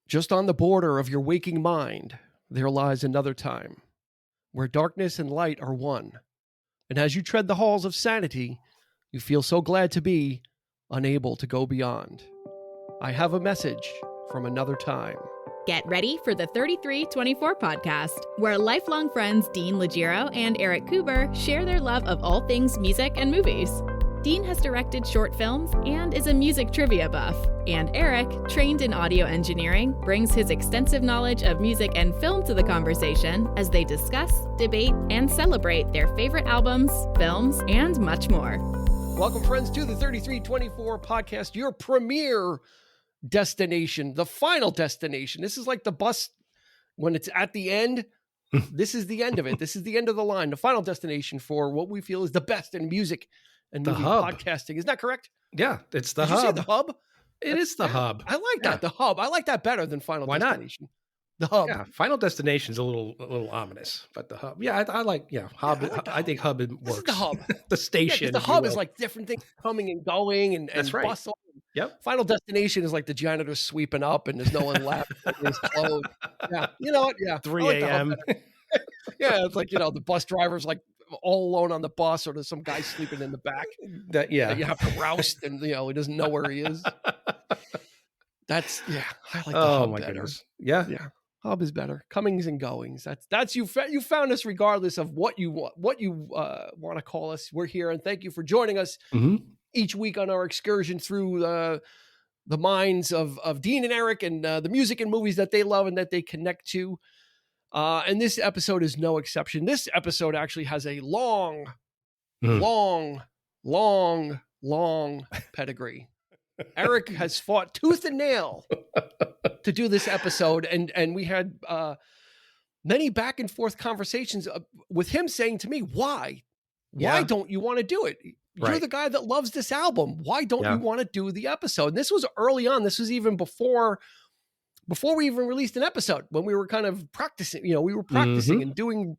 Just on the border of your waking mind, there lies another time, where darkness and light are one. And as you tread the halls of sanity, you feel so glad to be unable to go beyond. I have a message from another time. Get ready for the 3324 podcast, where lifelong friends Dean Legiro and Eric Kuber share their love of all things music and movies. Dean has directed short films and is a music trivia buff. And Eric, trained in audio engineering, brings his extensive knowledge of music and film to the conversation as they discuss, debate, and celebrate their favorite albums, films, and much more. Welcome, friends, to the 3324 podcast, your premier destination, the final destination. This is like the bus when it's at the end. This is the end of it. This is the end of the line, the final destination for what we feel is the best in music and movie podcasting. Is that correct? Yeah, it's the Did hub. You say the hub? It is the hub. I like that. The hub. I like that better than final destination. The hub. Yeah, final destination is a little ominous, but the hub. Yeah, I like. Yeah, hub. Yeah, I think hub works. This is the hub. The station. The hub is like different things coming and going and That's right. bustle. Yep. Final destination is like the janitor sweeping up and there's no one left. It's closed. Yeah. You know what? Yeah. 3 a.m. Yeah. It's like, the bus driver's like all alone on the bus, or there's some guy sleeping in the back that you have to roust, and he doesn't know where he is. That's I like the hub my better. Goodness. Yeah. Hub is better. Comings and goings. That's you found us regardless of what you want to call us. We're here, and thank you for joining us each week on our excursion through the minds of Dean and Eric and the music and movies that they love and that they connect to. And this episode is no exception. This episode actually has a long pedigree. Eric has fought tooth and nail to do this episode. And we had many back and forth conversations with him saying to me, why don't you want to do it? You're the guy that loves this album. Why don't you want to do the episode? And this was early on. This was even before we even released an episode, when we were kind of practicing, we were practicing and doing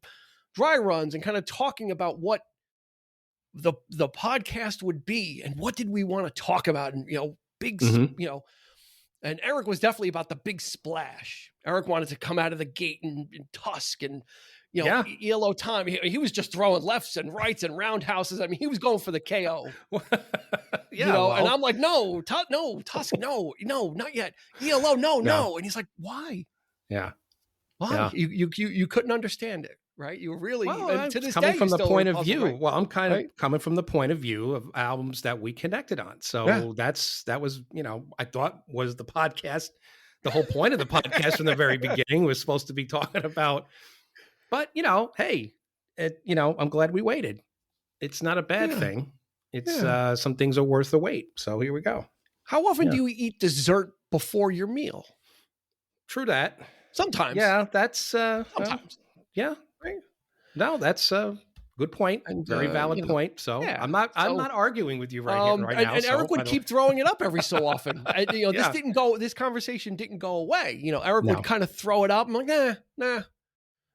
dry runs and kind of talking about what the podcast would be and what did we want to talk about, and, big, and Eric was definitely about the big splash. Eric wanted to come out of the gate in Tusk and, ELO time. He was just throwing lefts and rights and roundhouses. I mean, he was going for the KO. And I'm like, no, Tusk, no, not yet. ELO, no. And he's like, why? Yeah. Why? Yeah. You couldn't understand it, right? You were really, to this coming day, from the point of view. Right? Well, I'm kind of coming from the point of view of albums that we connected on. So that was, I thought was the podcast. The whole point of the podcast from the very beginning was supposed to be talking about. But, hey, I'm glad we waited. It's not a bad thing. It's some things are worth the wait. So here we go. How often do you eat dessert before your meal? True that. Sometimes. Yeah, that's sometimes. Right. No, that's a good point. And, very valid point. So I'm not arguing with you right now. And Eric would keep throwing it up every so often. This conversation didn't go away. Eric would kind of throw it up. I'm like, nah.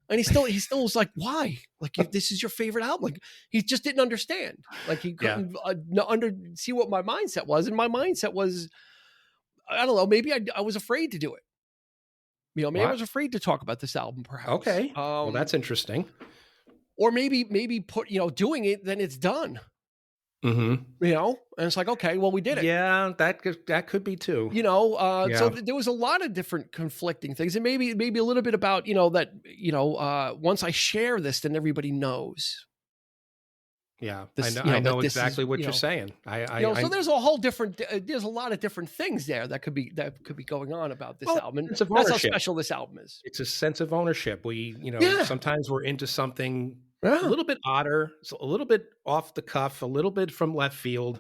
And he still was like, why? Like, this is your favorite album. Like, he just didn't understand. Like, he couldn't see what my mindset was. And my mindset was, I don't know, maybe I was afraid to do it. Maybe I was afraid to talk about this album, perhaps. Okay. Well, that's interesting. Or maybe put, doing it, then it's done. Mm-hmm. And it's like, okay, well, we did it. Yeah, that could be too. So there was a lot of different conflicting things, and maybe a little bit about that once I share this, then everybody knows. Yeah, I know exactly what you're saying. So there's a whole different. There's a lot of different things there that could be going on about this album. And that's how special this album is. It's a sense of ownership. We, sometimes we're into something a little bit odder, so a little bit off the cuff, a little bit from left field.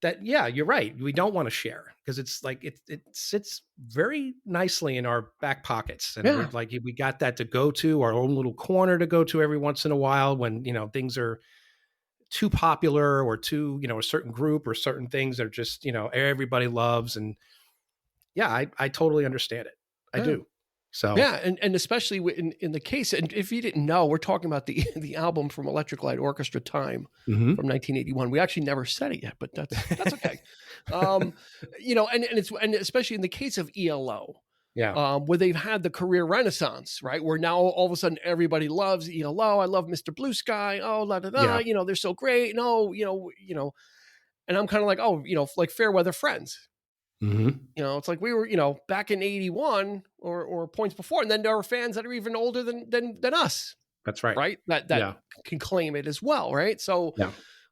That you're right. We don't want to share because it's like it sits very nicely in our back pockets, and we're like we got that to go to, our own little corner to go to every once in a while when things are too popular or too a certain group or certain things that are just everybody loves, and I totally understand it. I do. So and especially in the case, and if you didn't know, we're talking about the album from Electric Light Orchestra, Time, from 1981. We actually never said it yet, but that's okay. And especially in the case of ELO, where they've had the career renaissance, right? Where now all of a sudden everybody loves ELO. I love Mr. Blue Sky. Oh, la da da. You know, they're so great. No, you know, and I'm kind of like, oh, you know, like fair weather friends. Mm-hmm. You know, it's like we were, you know, back in 81 or points before, and then there are fans that are even older than us. That's right. Right. That can claim it as well. Right. So,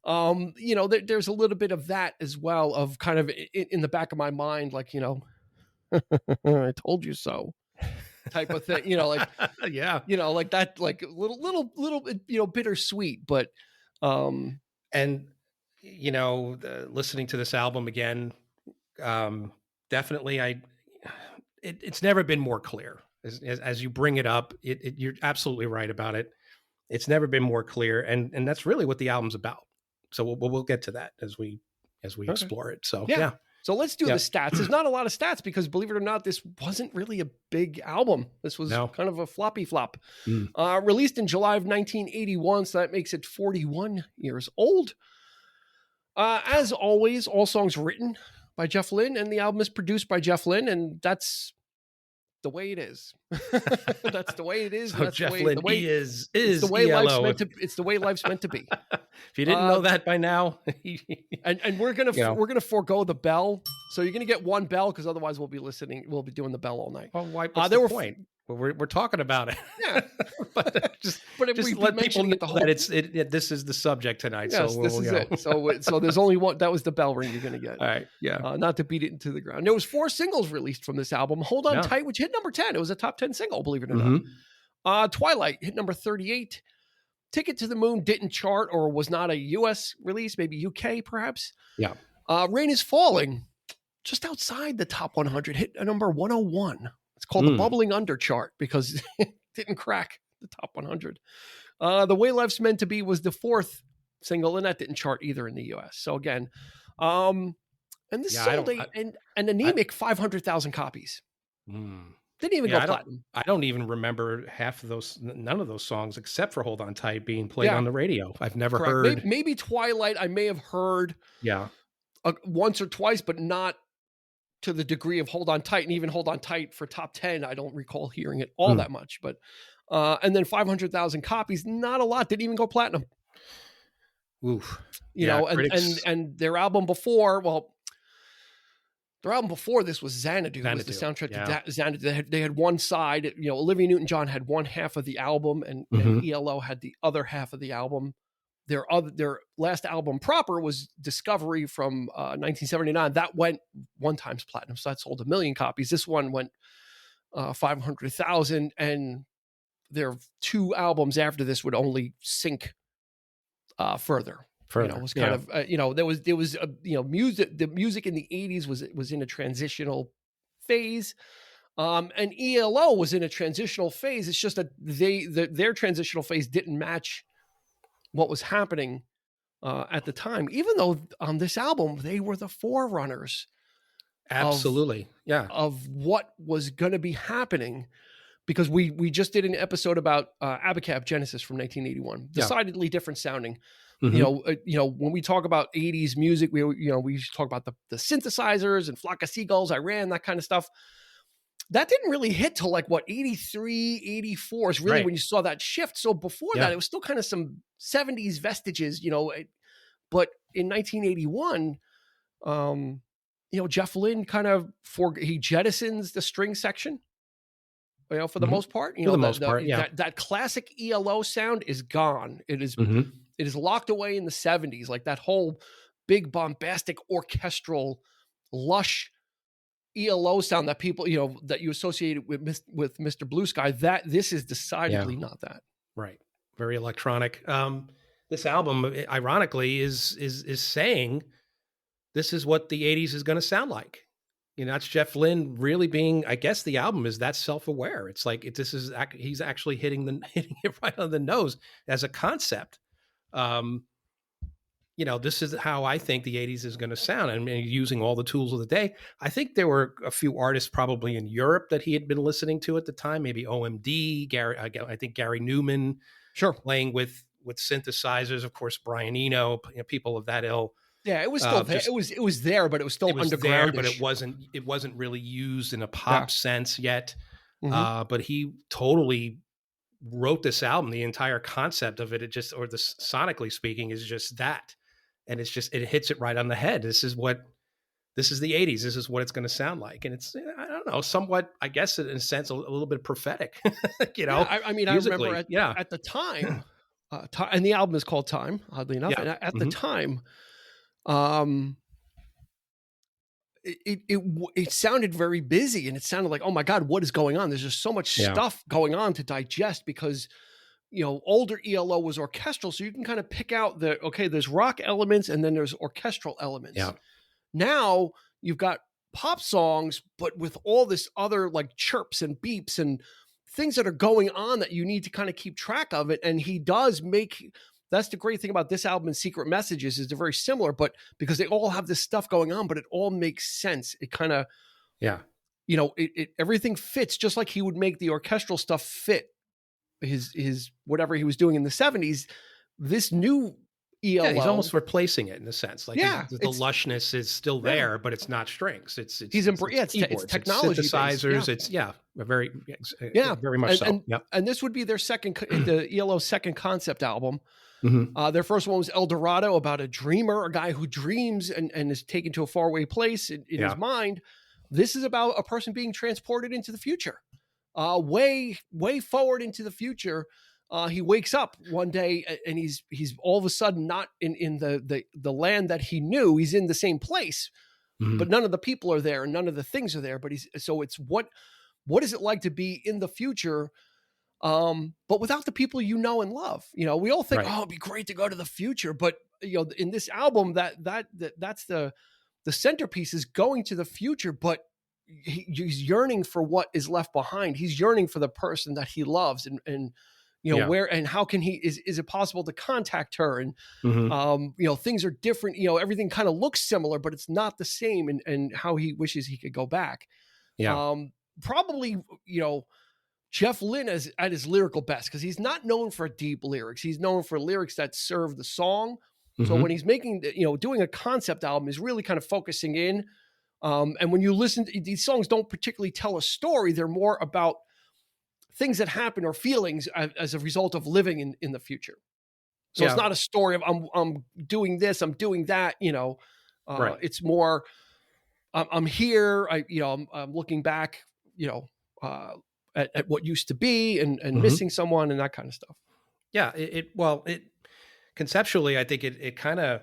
you know, there's a little bit of that as well, of kind of in the back of my mind, like, you know, I told you so type of thing, you know, like, you know, like that, like little, you know, bittersweet, but, and, you know, listening to this album again, definitely it's never been more clear as you bring it up. You're absolutely right about it. It's never been more clear. And that's really what the album's about. So we'll get to that as we explore it. So, yeah. So let's do the stats. There's not a lot of stats because, believe it or not, this wasn't really a big album. This was kind of a floppy flop. Released in July of 1981, so that makes it 41 years old. As always, all songs written by Jeff Lynne, and the album is produced by Jeff Lynne, and that's the way it is. That's the way it is. So that's Jeff the way, Lynne the way, is the way ELO. life's meant to. It's the way life's meant to be. If you didn't know that by now, and we're gonna forego the bell, so you're gonna get one bell because otherwise we'll be doing the bell all night. Well, what's the point? We're talking about it. Yeah, but just let people know that this is the subject tonight. Yes, so this is it. So there's only one. That was the bell ring you're gonna get. All right. Yeah. Not to beat it into the ground. There was 4 singles released from this album. Hold On Tight, which hit number 10. It was a top 10 single, believe it or not. Twilight hit number 38. Ticket to the Moon didn't chart or was not a US release, maybe UK perhaps. Yeah. Rain is Falling, just outside the top 100, hit a number 101. It's called the Bubbling Under chart because it didn't crack the top 100. The Way Life's Meant to Be was the 4th single, and that didn't chart either in the US. So again, and this sold an anemic 500,000 copies. Didn't even go platinum. I don't even remember none of those songs except for Hold On Tight being played on the radio. I've never heard. Maybe Twilight I may have heard once or twice, but not to the degree of Hold On Tight. And even Hold On Tight for top 10, I don't recall hearing it all that much. But and then 500,000 copies, not a lot. Didn't even go platinum. Oof. You know, and their album before, their album before this was Xanadu. It was the soundtrack to Xanadu. They had one side, you know, Olivia Newton-John had one half of the album and ELO had the other half of the album. Their last album proper was Discovery from 1979. That went 1 times platinum, so that sold 1 million copies. This one went 500,000, and their 2 albums after this would only sink further. You know, it was kind of you know, there was you know, the music in the 80s was in a transitional phase, and ELO was in a transitional phase. It's just that their transitional phase didn't match what was happening at the time, even though on this album they were the forerunners of what was going to be happening, because we just did an episode about Abacab Genesis from 1981, decidedly different sounding. You know, when we talk about 80s music, we talk about the synthesizers and Flock of Seagulls, Iran, that kind of stuff. That didn't really hit till like 83, 84 is really when you saw that shift. So before that, it was still kind of some 70s vestiges, you know. But in 1981, you know, Jeff Lynne kind of he jettisons the string section, you know, for the most part. You know, that classic ELO sound is gone. It is it is locked away in the 70s, like that whole big bombastic orchestral lush ELO sound that people, you know, that you associated with Mr. Blue Sky. That this is decidedly not that. Right. Very electronic. This album, ironically, is saying this is what the 80s is going to sound like. You know, that's Jeff Lynne really being, I guess the album is that self-aware. It's like, he's actually hitting it right on the nose as a concept. You know, this is how I think the 80s is going to sound, and using all the tools of the day. I think there were a few artists probably in Europe that he had been listening to at the time, maybe OMD, I think Gary Newman, playing with synthesizers, of course, Brian Eno, you know, people of that ilk. Yeah, it was still there. It was there, but it was still underground. But it wasn't really used in a pop sense yet. Mm-hmm. But he totally wrote this album. The entire concept of it, sonically speaking, is just that. And it hits it right on the head. This is the 80s. This is what it's going to sound like. And it's, I don't know, somewhat, I guess, in a sense, a little bit prophetic, you know? Yeah, I mean, musically. I remember at the time, and the album is called Time, oddly enough. Yeah. And at the time, it sounded very busy, and it sounded like, oh my God, what is going on? There's just so much stuff going on to digest, because, you know, older ELO was orchestral. So you can kind of pick out there's rock elements and then there's orchestral elements. Yeah. Now you've got pop songs, but with all this other like chirps and beeps and things that are going on that you need to kind of keep track of it. And he does that's the great thing about this album and Secret Messages, is they're very similar, but because they all have this stuff going on, but it all makes sense. It kind of, you know, everything fits, just like he would make the orchestral stuff fit his whatever he was doing in the 70s. This new ELO, he's almost replacing it in a sense. Like, the lushness is still there, but it's not strings. It's technology, it's synthesizers. It's very much so. And this would be their the ELO's second concept album. Mm-hmm. Their first one was El Dorado, about a dreamer, a guy who dreams and is taken to a faraway place in his mind. This is about a person being transported into the future, way forward into the future. He wakes up one day and he's all of a sudden not in the land that he knew. He's in the same place, but none of the people are there and none of the things are there. But so it's what is it like to be in the future, but without the people you know and love? You know, we all think, oh, it'd be great to go to the future, but you know, in this album, that's the centerpiece, is going to the future, but he's yearning for what is left behind. He's yearning for the person that he loves, and you know, where and how can is it possible to contact her? And you know, things are different. You know, everything kind of looks similar, but it's not the same. And how he wishes he could go back. Yeah. Probably, you know, Jeff Lynne is at his lyrical best, because he's not known for deep lyrics. He's known for lyrics that serve the song. So when he's making, you know, doing a concept album, he's really kind of focusing in. And when you listen, these songs don't particularly tell a story. They're more about things that happen or feelings as a result of living in the future. So it's not a story of I'm doing this, I'm doing that, you know. It's more I'm here, I'm looking back, you know, at what used to be and missing someone and that kind of stuff. Yeah, it conceptually, I think it kind of,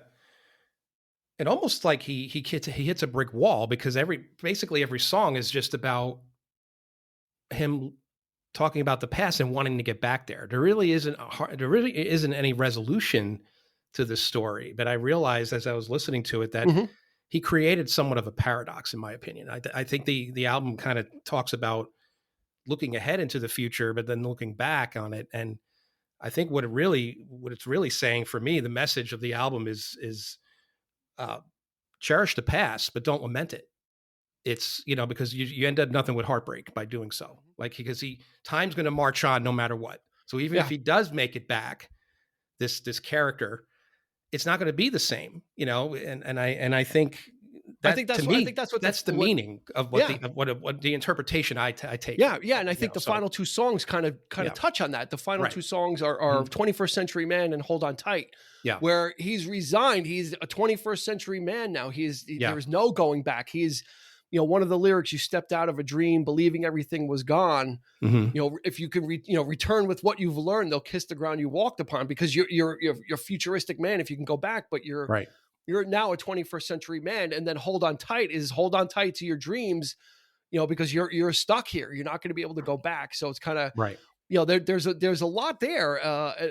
it almost like he hits a brick wall, because basically every song is just about him talking about the past and wanting to get back there. There really isn't any resolution to this story. But I realized as I was listening to it that he created somewhat of a paradox, in my opinion. I think the album kind of talks about looking ahead into the future, but then looking back on it. And I think what it's really saying for me, the message of the album is cherish the past, but don't lament it. It's, you know, because you end up nothing with heartbreak by doing so. Like, because time's going to march on no matter what. So even if he does make it back, this character, it's not going to be the same, you know. And I think that's the meaning of what the interpretation I take. Yeah, and I think the final two songs kind of touch on that. The final two songs are 21st Century Man and Hold On Tight. Yeah, where he's resigned. He's a 21st century man now. There's no going back. He's, you know, one of the lyrics, you stepped out of a dream believing everything was gone. You know, if you can return with what you've learned, they'll kiss the ground you walked upon, because you're a futuristic man if you can go back, but you're now a 21st century man. And then hold on tight to your dreams, you know, because you're stuck here. You're not going to be able to go back. So it's kind of, you know, there's a lot there,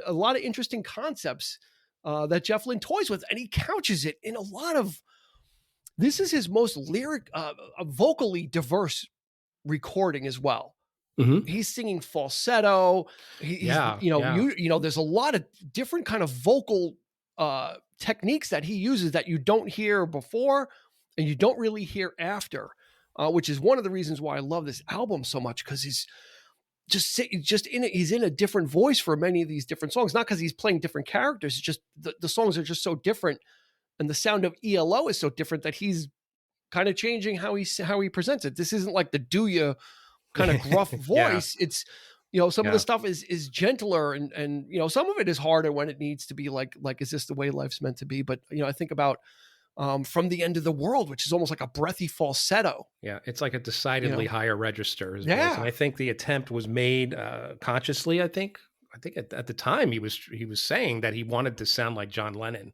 a lot of interesting concepts that Jeff Lynne toys with, and he couches it in a lot of. This is his most vocally diverse recording as well. He's singing falsetto. There's a lot of different kind of vocal techniques that he uses that you don't hear before and you don't really hear after, which is one of the reasons why I love this album so much, because he's just in it. He's in a different voice for many of these different songs, not because he's playing different characters. It's just the songs are just so different and the sound of ELO is so different that he's kind of changing how he presents it. This isn't like the do you kind of gruff voice. It's, some of the stuff is gentler, and some of it is harder when it needs to be like, is this the way life's meant to be? But, I think about From the End of the World, which is almost like a breathy falsetto. Yeah, it's like a decidedly higher register. Yeah. And I think the attempt was made consciously, I think at the time he was saying that he wanted to sound like John Lennon,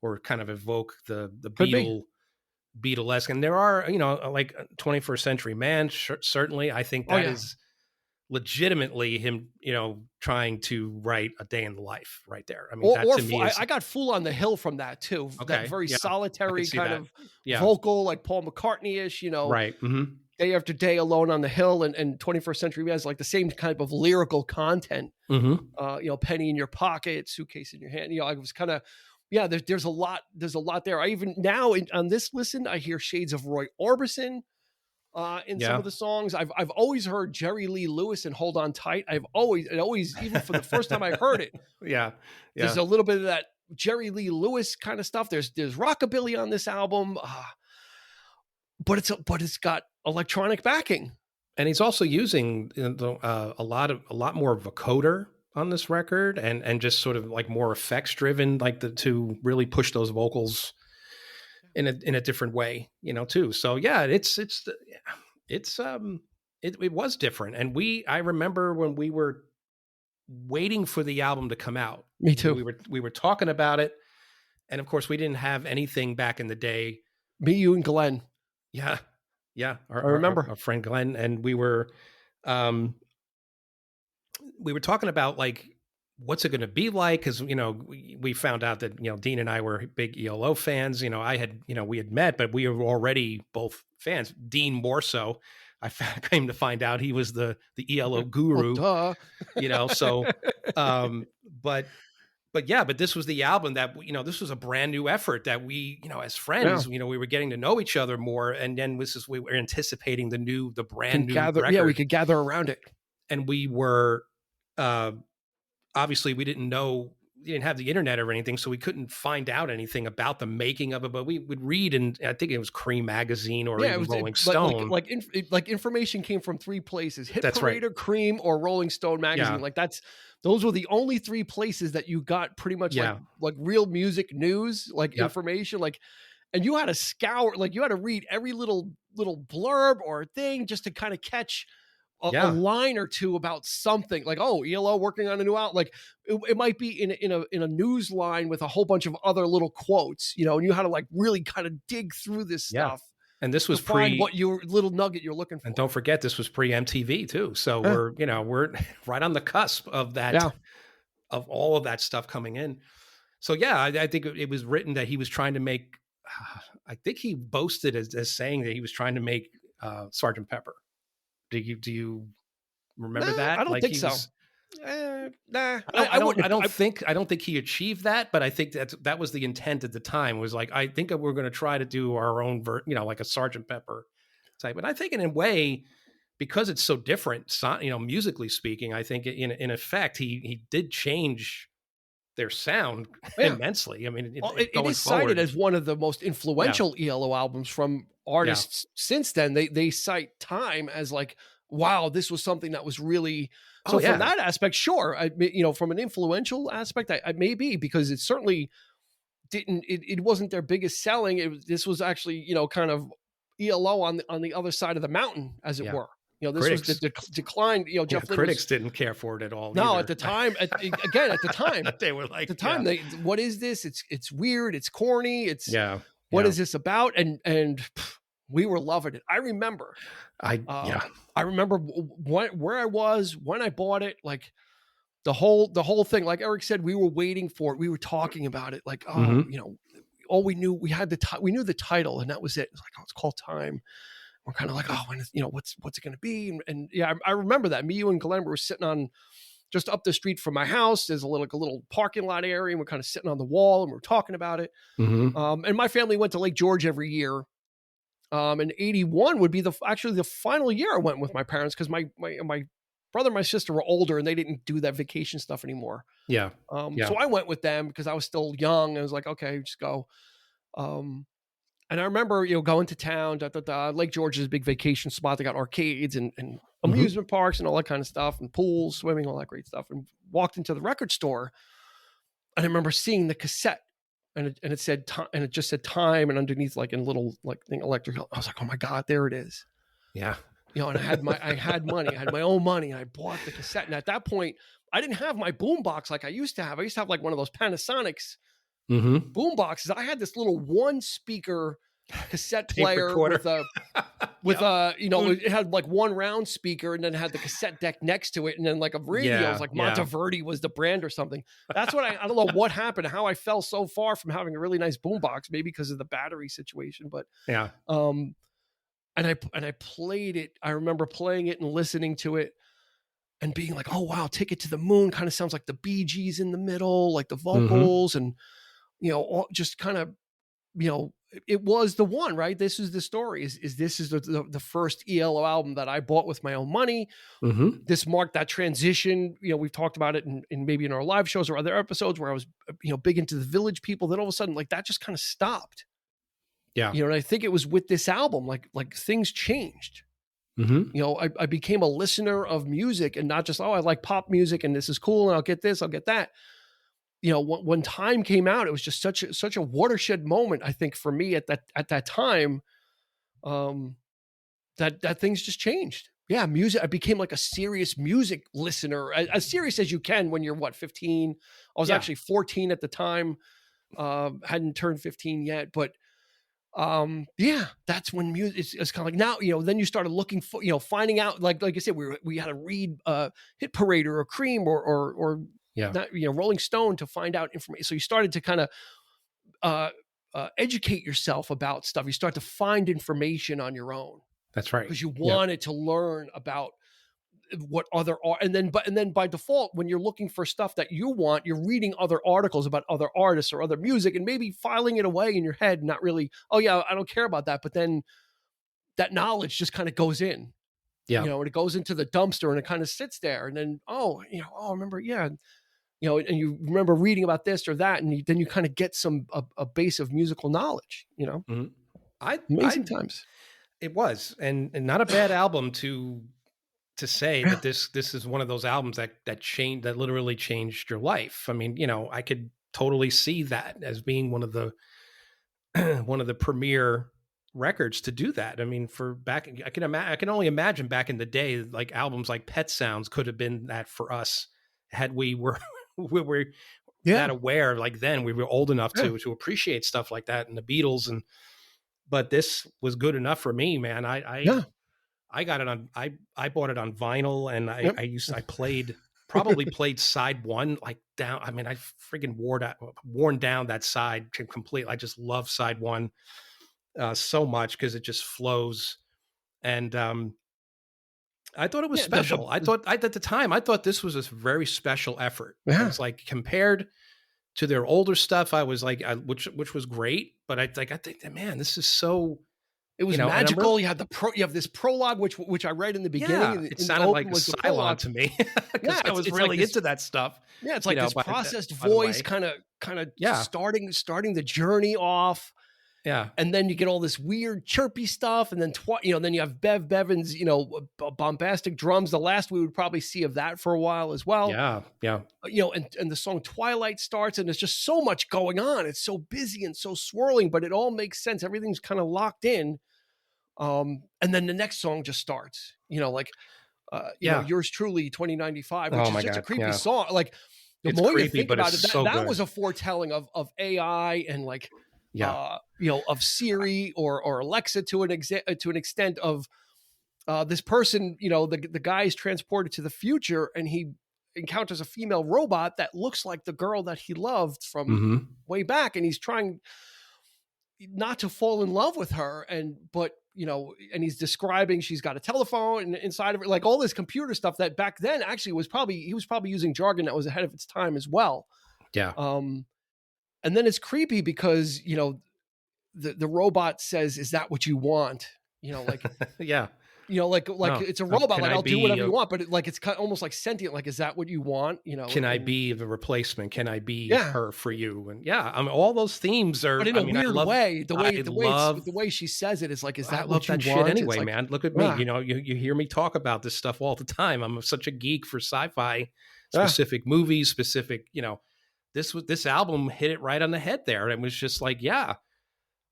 or kind of evoke the Beatlesque. And there are, like 21st Century Man, certainly. I think that is legitimately him, trying to write A Day in the Life right there. I mean, I got Fool on the Hill from that too. Okay, that very solitary kind of Yeah. vocal, like Paul McCartney-ish, Right. Mm-hmm. Day After Day, Alone on the Hill, and 21st Century Man has like the same kind of lyrical content. Mm-hmm. Penny in your pocket, suitcase in your hand. I was kind of, there's a lot there. I even now on this listen, I hear shades of Roy Orbison in some of the songs. I've always heard Jerry Lee Lewis and Hold On Tight. It always, even from the first time I heard it, there's a little bit of that Jerry Lee Lewis kind of stuff. There's rockabilly on this album, but it's got electronic backing. And he's also using a lot more vocoder on this record, and just sort of like more effects driven, like to really push those vocals in a different way, too. So it was different. And I remember when we were waiting for the album to come out. Me too. We were talking about it, and of course we didn't have anything back in the day. Me, you, and Glenn. Yeah. I remember our friend Glenn, and we were talking about like, what's it going to be like? Because, we found out that, Dean and I were big ELO fans. I had, we had met, but we were already both fans. Dean more so. I came to find out he was the ELO guru, so, but this was the album that, this was a brand new effort that we, as friends, we were getting to know each other more. And then we were anticipating the brand new record. Yeah, we could gather around it. And we were, obviously we didn't have the internet or anything, so we couldn't find out anything about the making of it, but we would read, and I think it was Cream magazine or even Rolling Stone. Like information came from three places: Hit That's Parade, right. Cream, or Rolling Stone magazine. Yeah. Those were the only three places that you got pretty much like real music news, information, and you had to scour, you had to read every little blurb or thing just to kind of catch a line or two about something, like, oh, ELO working on a new album. Like it might be in a news line with a whole bunch of other little quotes, and you had to like really kind of dig through this stuff. And this was what your little nugget you're looking for. And don't forget, this was pre MTV too. So we're right on the cusp of that, of all of that stuff coming in. So I think it was written that he was trying to make, I think he boasted as saying that he was trying to make Sgt. Pepper. Do you remember that? I don't think so. I don't think he achieved that, but I think that was the intent at the time. Was like, I think we're going to try to do our own like a Sgt. Pepper type. And I think in a way, because it's so different, musically speaking, I think in effect he did change their sound immensely. I mean, it is cited as one of the most influential ELO albums from artists since then. They cite Time as like, wow, this was something that was really from that aspect. Sure, from an influential aspect, I may be, because it certainly didn't. It wasn't their biggest selling. This was actually kind of ELO on the other side of the mountain, as it were. This critics. Was the decline. Jeff Lynne critics didn't care for it at all. No, either. At the time, at the time, they were like, at the time, what is this? It's weird. It's corny. What is this about? And we were loving it. I remember. I remember where I was when I bought it. Like the whole thing. Like Eric said, we were waiting for it. We were talking about it. Like, all we knew, we knew the title, and that was it. It's like, it's called Time. We're kind of like, what's it going to be? And I remember that. Me, you, and Glenn were sitting on just up the street from my house. There's a little parking lot area, and we're kind of sitting on the wall, and we're talking about it. Mm-hmm. And my family went to Lake George every year. And 81 would be actually the final year I went with my parents, because my brother and my sister were older, and they didn't do that vacation stuff anymore. Yeah. So I went with them because I was still young. I was like, okay, just go. And I remember, going to town, Lake George is a big vacation spot. They got arcades and amusement parks and all that kind of stuff, and pools, swimming, all that great stuff. And walked into the record store, and I remember seeing the cassette, and it said time, and it just said time, and underneath, like in a little thing, electric. I was like, oh my God, there it is. Yeah. And I had money, I had my own money, and I bought the cassette. And at that point, I didn't have my boom box like I used to have. I used to have like one of those Panasonics boom boxes. I had this little one speaker cassette player with a it had like one round speaker, and then had the cassette deck next to it, and then like a radio. It was like Monteverdi was the brand or something. That's what I don't know what happened, how I fell so far from having a really nice boom box, maybe because of the battery situation, but and I played it. I remember playing it and listening to it and being like, oh wow, Take It to the Moon kind of sounds like the Bee Gees in the middle, like the vocals, and all just kind of, it was the one, right? This is the story. This is the first ELO album that I bought with my own money. This marked that transition. We've talked about it in maybe in our live shows or other episodes where I was, big into the Village People. Then all of a sudden, like that just kind of stopped. Yeah. And I think it was with this album, like things changed. I became a listener of music, and not just, I like pop music and this is cool and I'll get this, I'll get that. When Time came out, it was just such a watershed moment, I think, for me at that time, that things just changed. Yeah, music. I became like a serious music listener, as serious as you can when you're 15. I was actually 14 at the time, hadn't turned 15 yet, but that's when music it's kind of like now, then you started looking for, finding out, like I said, we had to read Hit Parade or Cream or not, Rolling Stone to find out information. So you started to kind of educate yourself about stuff. You start to find information on your own. That's right. Because you wanted to learn about what other art, and then by default, when you're looking for stuff that you want, you're reading other articles about other artists or other music, and maybe filing it away in your head, not really, oh yeah, I don't care about that. But then that knowledge just kind of goes in. And it goes into the dumpster, and it kind of sits there, and then I remember, and you remember reading about this or that, and then you kind of get a base of musical knowledge. Amazing times. It was, and not a bad album to say that this is one of those albums that changed, that literally changed your life. I mean, I could totally see that as being one of the premier records to do that. I mean, I can only imagine back in the day, like albums like Pet Sounds could have been that for us, had we were that aware. Like then we were old enough to appreciate stuff like that, and the Beatles, but this was good enough for me, man. I got it on, I bought it on vinyl, and I played side one, like down. I mean, I freaking worn down that side completely. I just love side one so much because it just flows. And I thought it was special. I thought at the time, I thought this was a very special effort. Yeah. It's like compared to their older stuff, I was like, which was great, but I think that, man, this is so. It was magical. You have this prologue, which I read in the beginning. It sounded like a Cylon to me. I was really into that stuff. Yeah, it's like this processed voice, kind of starting the journey off. Yeah, and then you get all this weird chirpy stuff, and then then you have Bev Bevan's bombastic drums. The last we would probably see of that for a while as well. Yeah. And the song Twilight starts, and there's just so much going on. It's so busy and so swirling, but it all makes sense. Everything's kind of locked in. And then the next song just starts. Yours truly, 2095, which is such a creepy song. Like the more you think about it, that was a foretelling of AI and like. Of Siri or Alexa to an extent of this person, the guy is transported to the future, and he encounters a female robot that looks like the girl that he loved from way back. And he's trying not to fall in love with her. And he's describing, she's got a telephone and inside of it, like all this computer stuff that back then actually he was probably using jargon that was ahead of its time as well. Yeah. And then it's creepy because, the robot says, "Is that what you want?" like No. it's a robot. Can Like I I'll do whatever be you want, but it's kind of almost like sentient. Like, is that what you want? Can I be the replacement? Can I be Yeah. her for you? And I mean, all those themes are, but in a weird way. The way she says it is like, is that I what love you that want? shit anyway, like, man. Look at me. You hear me talk about this stuff all the time. I'm such a geek for sci-fi, specific movies, specific, this album hit it right on the head there. And it was just like,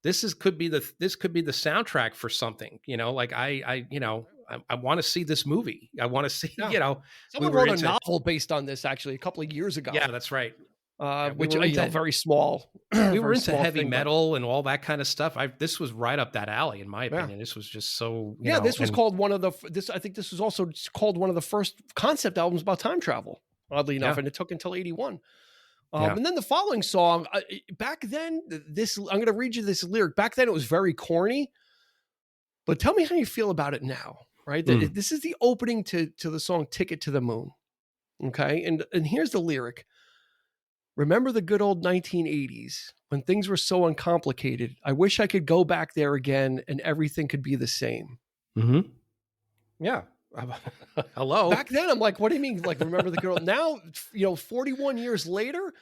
this could be the soundtrack for something, like I want to see this movie. I want to see, someone wrote a novel based on this actually a couple of years ago. Yeah, that's right. Which very small. We were into heavy metal and all that kind of stuff. This was right up that alley, in my opinion. This was just so, this was called one of the, I think this was also called one of the first concept albums about time travel, oddly enough. And it took until 81. And then the following song, back then, I'm going to read you this lyric. Back then, it was very corny, but tell me how you feel about it now, right? This is the opening to the song Ticket to the Moon. Okay. And here's the lyric. Remember the good old 1980s when things were so uncomplicated. I wish I could go back there again and everything could be the same. Mm-hmm. Yeah. Hello. Back then, I'm like, what do you mean? Like, remember the girl? Now, 41 years later,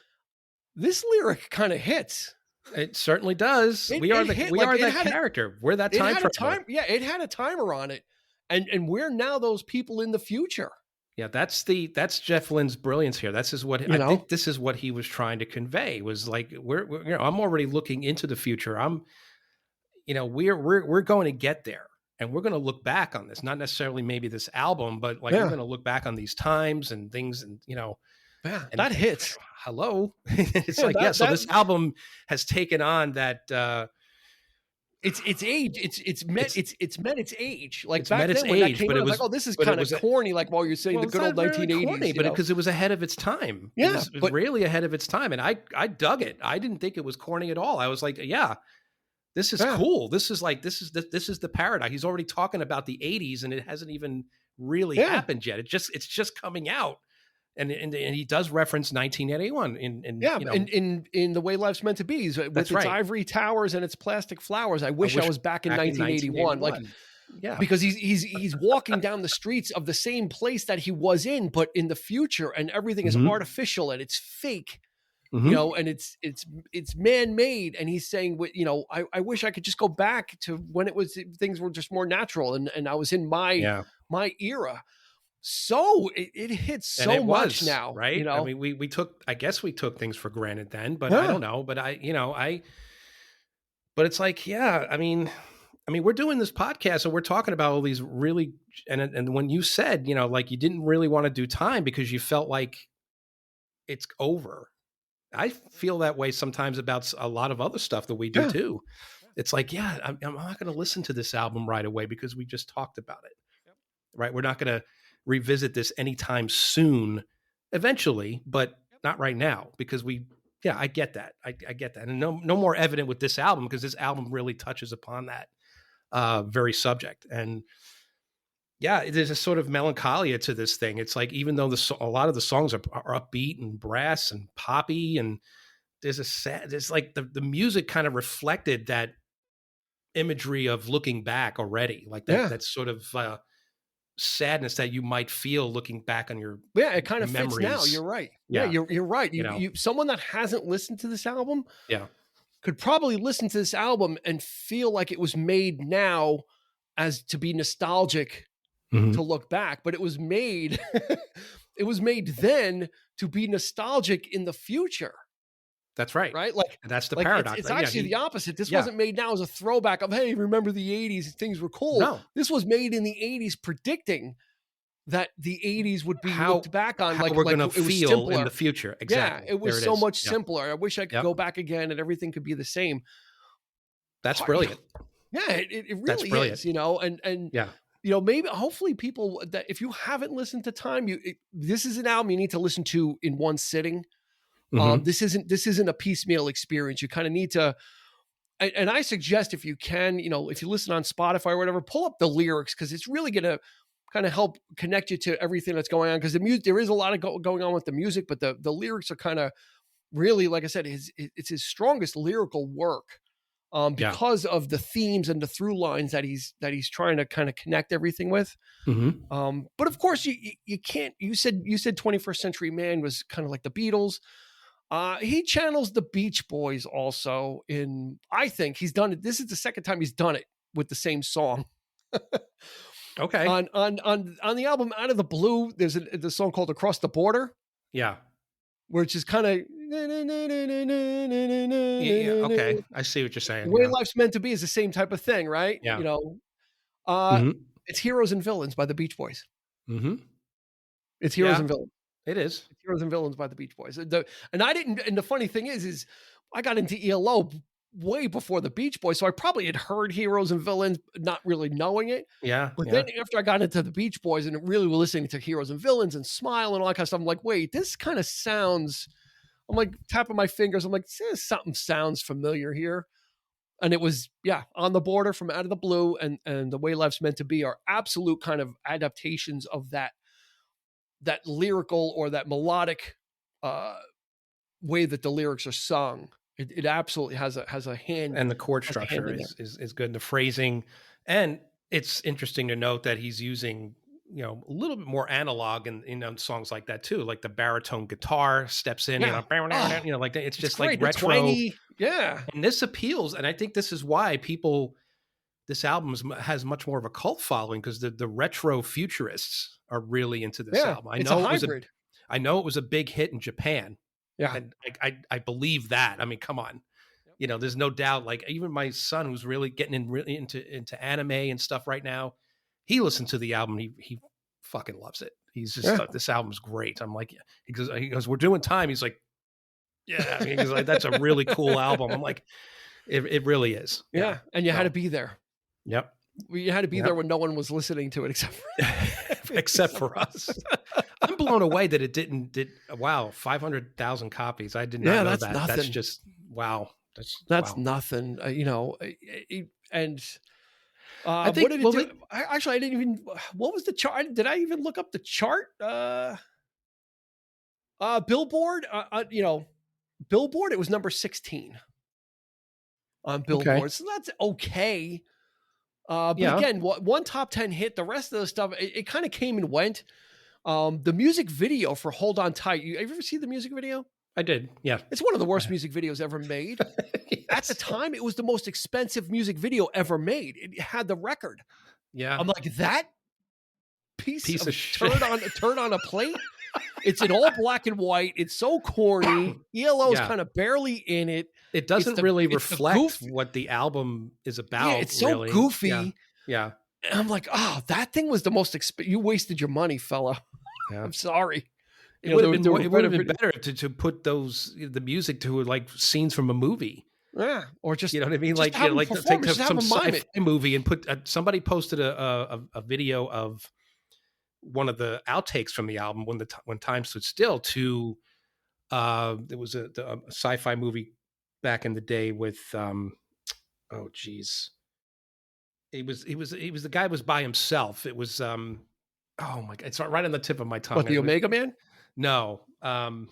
this lyric kind of hits. It certainly does. We are that character. We're that time traveler. It had a timer on it, and we're now those people in the future. Yeah, that's Jeff Lynne's brilliance here. I think this is what he was trying to convey. Was like we're I'm already looking into the future. We're going to get there. And we're going to look back on this, not necessarily maybe this album, but like we're going to look back on these times and things, and and that hits. Hello, it's so this album has taken on that. It's age. It's met its age. Like it's back met its then, when age, that came but out, it was like, oh, this is kind of corny. Like while you're saying the good old 1980s, corny, but because it was ahead of its time. Yeah, it was really ahead of its time, and I dug it. I didn't think it was corny at all. I was like, this is cool. This is the paradigm. He's already talking about the 80s, and it hasn't even really happened yet. It's just coming out, and he does reference 1981 in the way life's meant to be. With its ivory towers and its plastic flowers. I wish I was back in 1981. Like, because he's walking down the streets of the same place that he was in, but in the future, and everything is artificial and it's fake. Mm-hmm. And it's man-made, and he's saying, I wish I could just go back to when things were just more natural, and I was in my era. So it hits so much now, right? I mean, we took things for granted then, but I don't know, but but it's like, I mean, we're doing this podcast, and we're talking about all these really, and when you said, like you didn't really want to do time because you felt like it's over. I feel that way sometimes about a lot of other stuff that we do too. It's like, I'm not going to listen to this album right away because we just talked about it, right? We're not going to revisit this anytime soon, eventually, but not right now because I get that. I get that. And no more evident with this album because this album really touches upon that very subject. And there's a sort of melancholia to this thing. It's like, even though a lot of the songs are upbeat and brass and poppy, and there's like the music kind of reflected that imagery of looking back already, like that sort of sadness that you might feel looking back on your it kind of memories. Fits now. You're right. You're right. You someone that hasn't listened to this album, could probably listen to this album and feel like it was made now as to be nostalgic. Mm-hmm. To look back, but it was made then to be nostalgic in the future. That's right. Right? Like, and that's the paradox. It's actually the opposite. This wasn't made now as a throwback of, hey, remember the 80s, things were cool. No. This was made in the 80s predicting that the 80s would be looked back on like we're going to feel in the future. Exactly. Yeah, it was so much simpler. I wish I could go back again and everything could be the same. That's brilliant. Yeah, it really is, and maybe hopefully people that if you haven't listened to Time, this is an album you need to listen to in one sitting. Mm-hmm. This isn't a piecemeal experience. You kind of need to, and I suggest if you can, if you listen on Spotify or whatever, pull up the lyrics because it's really going to kind of help connect you to everything that's going on. Because the music, there is a lot of going on with the music, but the lyrics are kind of really, like I said, it's his strongest lyrical work. because of the themes and the through lines that he's trying to kind of connect everything with. Mm-hmm. But of course, you can't. You said 21st Century Man was kind of like the Beatles. He channels the Beach Boys also. I think he's done it. This is the second time he's done it with the same song. Okay. On the album Out of the Blue, there's the song called Across the Border. Yeah. Which is kind of okay. I see what you're saying. The Way Life's Meant to Be is the same type of thing, right? Yeah. You know, it's Heroes and Villains by the Beach Boys. Mm-hmm. It's Heroes and Villains. It is. It's Heroes and Villains by the Beach Boys. And the funny thing is I got into ELO way before the Beach Boys, so I probably had heard Heroes and Villains, not really knowing it. Yeah. But then after I got into the Beach Boys and really were listening to Heroes and Villains and Smile and all that kind of stuff, I'm like, wait, this kind of sounds. I'm like tapping my fingers. I'm like, something sounds familiar here. And it was, On the Border from Out of the Blue and The Way Life's Meant to Be are absolute kind of adaptations of that lyrical or that melodic way that the lyrics are sung. It absolutely has a hand. And the chord structure is good. The phrasing. And it's interesting to note that he's using, a little bit more analog in songs like that too. Like the baritone guitar steps in, like that. It's just great. Like retro. Twangy. Yeah. And this appeals. And I think this is why this album has much more of a cult following, because the retro futurists are really into this album. I know it was a big hit in Japan. Yeah. And I believe that. I mean, come on. There's no doubt, like even my son who's really getting into anime and stuff right now, he listened to the album. He fucking loves it. He's just like, this album's great. I'm like, he goes, we're doing time. He's like, yeah. I mean, he's like, that's a really cool album. I'm like, it really is. Yeah. And you had to be there. Yep. You had to be there when no one was listening to it except for us. I'm blown away that it did 500,000 copies. I did not know that. Nothing. That's just wow. That's wow. Nothing. And I think what did it do? I didn't even. What was the chart? Did I even look up the chart? Billboard. Billboard. It was number 16 on Billboard. Okay. So that's okay. But again, one top 10 hit. The rest of the stuff, it kind of came and went. The music video for Hold On Tight. Have you ever seen the music video? I did. Yeah. It's one of the worst music videos ever made. Yes. At the time, it was the most expensive music video ever made. It had the record. Yeah. I'm like, that piece of shit. turd on a plate. It's in all black and white. It's so corny. ELO is kind of barely in it. It doesn't really reflect what the album is about. Yeah, it's so goofy. Yeah. And I'm like, that thing was the most you wasted your money, fella. Yeah. I'm sorry. It would have been better to put the music to like scenes from a movie. Yeah. Or just, you know what I mean? Like take some sci-fi movie and put somebody posted a video of one of the outtakes from the album when Time Stood Still to there was a sci-fi movie back in the day with He was the guy was by himself. It was oh my god, it's right on the tip of my tongue. What, the Omega Man? No. For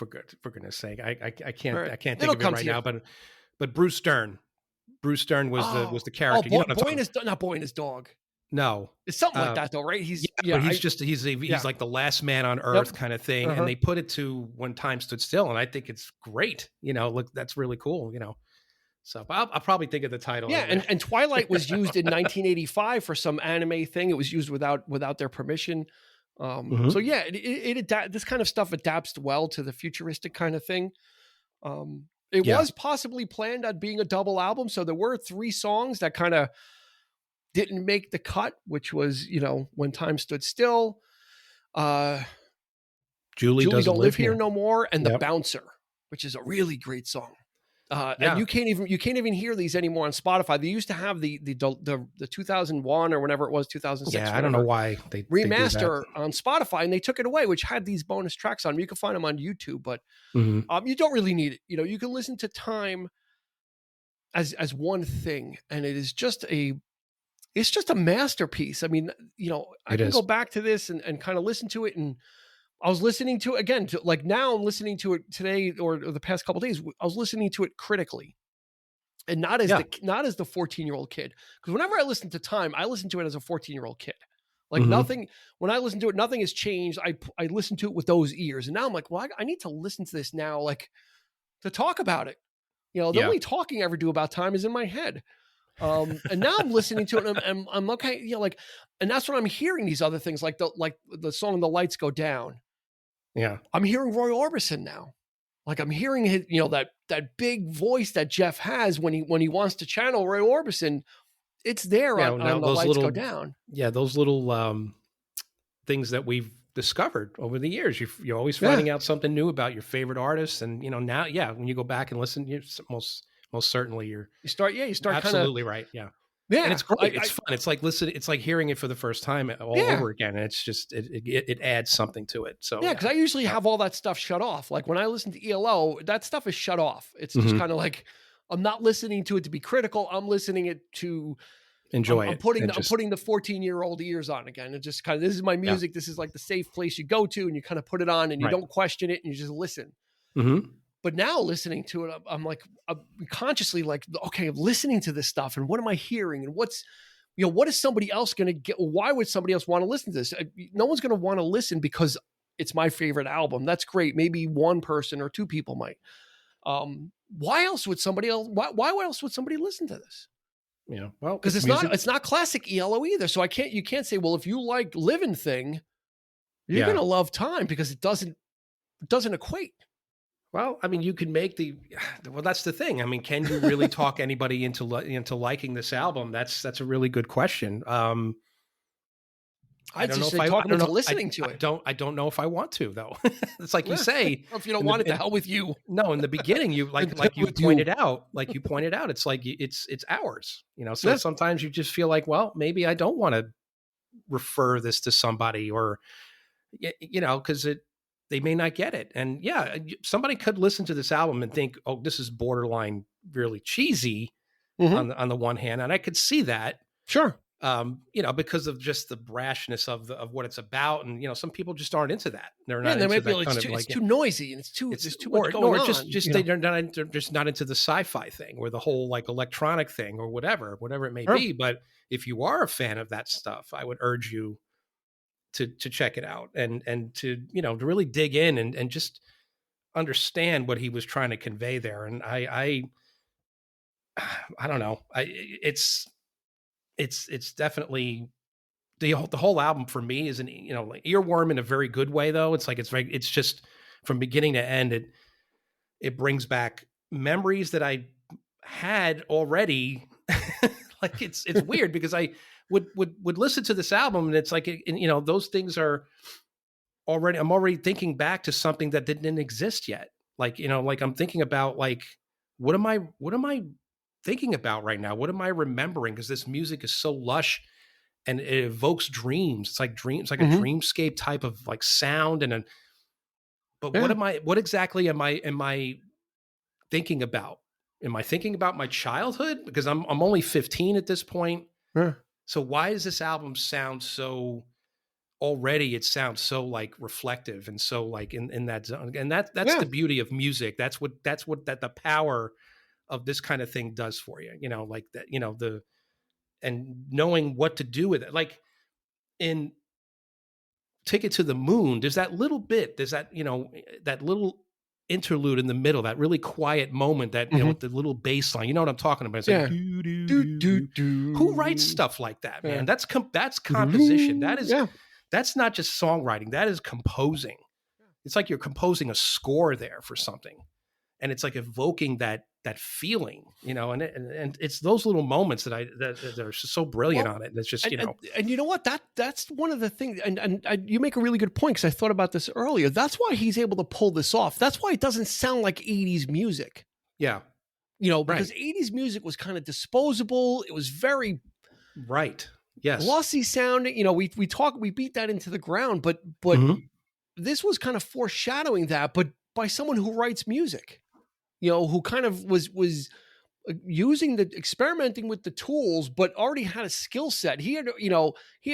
goodness sake, I can't think of it right now. But Bruce Dern. Bruce Dern was the character. Not Boy and His Dog. No, it's something like that though, right? He's like the last man on earth kind of thing. And they put it to When Time Stood Still, and I think it's great. Look, that's really cool. So I'll probably think of the title. Yeah, and Twilight was used in 1985 for some anime thing. It was used without their permission. So yeah, this kind of stuff adapts well to the futuristic kind of thing. It was possibly planned on being a double album, so there were 3 songs that kind of didn't make the cut, which was When Time Stood Still, Julie Don't Live Here No More, and The Bouncer, which is a really great song. And you can't even hear these anymore on Spotify. They used to have the 2001 or whenever it was, 2006. Yeah, I don't know why they remaster on Spotify, and they took it away, which had these bonus tracks on them. You can find them on YouTube, but you don't really need it. You can listen to Time as one thing, and it is just a masterpiece. I mean, I can go back to this and kind of listen to it, and I was listening to it again, like now I'm listening to it today or the past couple of days. I was listening to it critically. And not as the 14-year-old kid. Because whenever I listen to Time, I listen to it as a 14-year-old kid. Like nothing, when I listen to it, nothing has changed. I listen to it with those ears. And now I'm like, well, I need to listen to this now, like to talk about it. The only talking I ever do about Time is in my head. And now I'm listening to it and I'm okay. Like, and that's when I'm hearing these other things like the song, The Lights Go Down. Yeah. I'm hearing Roy Orbison now. Like I'm hearing his, that big voice that Jeff has when he wants to channel Roy Orbison. It's there on The Lights Go Down. Yeah, those little things that we've discovered over the years. You're always finding out something new about your favorite artists, and now, when you go back and listen, you're most certainly you start absolutely right. Yeah. Yeah, and it's great. It's fun. It's like listening. It's like hearing it for the first time all over again. And it's just it adds something to it. So because I usually have all that stuff shut off. Like when I listen to ELO, that stuff is shut off. It's just kind of like I'm not listening to it to be critical. I'm listening it to enjoy it. I'm putting the 14-year-old ears on again. It just kind of this is my music. This is like the safe place you go to, and you kind of put it on, and you don't question it, and you just listen. But now listening to it, I'm like, I'm consciously like, okay, I'm listening to this stuff and what am I hearing? And what is somebody else going to get? Why would somebody else want to listen to this? No one's going to want to listen because it's my favorite album. That's great. Maybe one person or two people might. Why else would somebody else? Why else would somebody listen to this? Yeah, well, because it's not classic ELO either. So you can't say, well, if you like Living Thing, you're going to love Time because it doesn't equate. Well, I mean, you can make that's the thing. I mean, can you really talk anybody into liking this album? That's a really good question. I don't know if I want to listening to it. I don't know if I want to though. It's like you say, if you don't want it, the hell with you. No, in the beginning, you you pointed out, it's like it's ours, So sometimes you just feel like, well, maybe I don't want to refer this to somebody, or because they may not get it. And somebody could listen to this album and think, oh, this is borderline really cheesy on the one hand. And I could see that. Sure. Because of just the brashness of what it's about. And, some people just aren't into that. They're not into that it's too noisy and there's too much going on. They're just not into the sci-fi thing or the whole like electronic thing or whatever it may be. But if you are a fan of that stuff, I would urge you to check it out and to really dig in and just understand what he was trying to convey there. And I don't know. It's definitely the whole album for me is an like earworm in a very good way though. It's like it's just from beginning to end it brings back memories that I had already. Like it's weird because I would listen to this album and it's like, those things are already, I'm already thinking back to something that didn't exist yet. Like, like I'm thinking about like, what am I thinking about right now? What am I remembering? Because this music is so lush and it evokes dreams. It's like dreams, like a dreamscape type of like sound. What exactly am I thinking about? Am I thinking about my childhood? Because I'm only 15 at this point. Yeah. So why does this album sound so already? It sounds so like reflective and so like in that zone. And that's the beauty of music. That's what the power of this kind of thing does for you. Like that, and knowing what to do with it. Like in Ticket to the Moon, there's that little bit, that little interlude in the middle, that really quiet moment that with the little bass line, you know what I'm talking about? It's like who writes stuff like that, man? That's composition. That's not just songwriting, that is composing. It's like you're composing a score there for something, and it's like evoking that feeling, and it's those little moments that are just so brilliant on it. And it's just, and you know what, that's one of the things, and you make a really good point, because I thought about this earlier. That's why he's able to pull this off. That's why it doesn't sound like 80s music. Yeah. Because 80s music was kind of disposable. It was very glossy sounding. We beat that into the ground, but this was kind of foreshadowing that, but by someone who writes music. Who kind of was experimenting with the tools, but already had a skill set. He had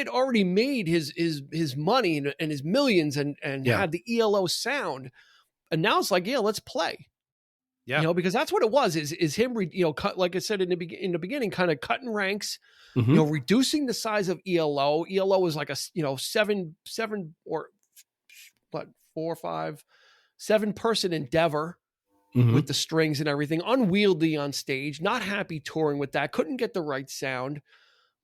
already made his money and his millions and had the ELO sound. And now it's like, let's play. Yeah. Because that's what it was, is him, like I said in the beginning, kind of cutting ranks, reducing the size of ELO. ELO was like a, 7 person endeavor. With the strings and everything, unwieldy on stage, not happy touring with that, couldn't get the right sound.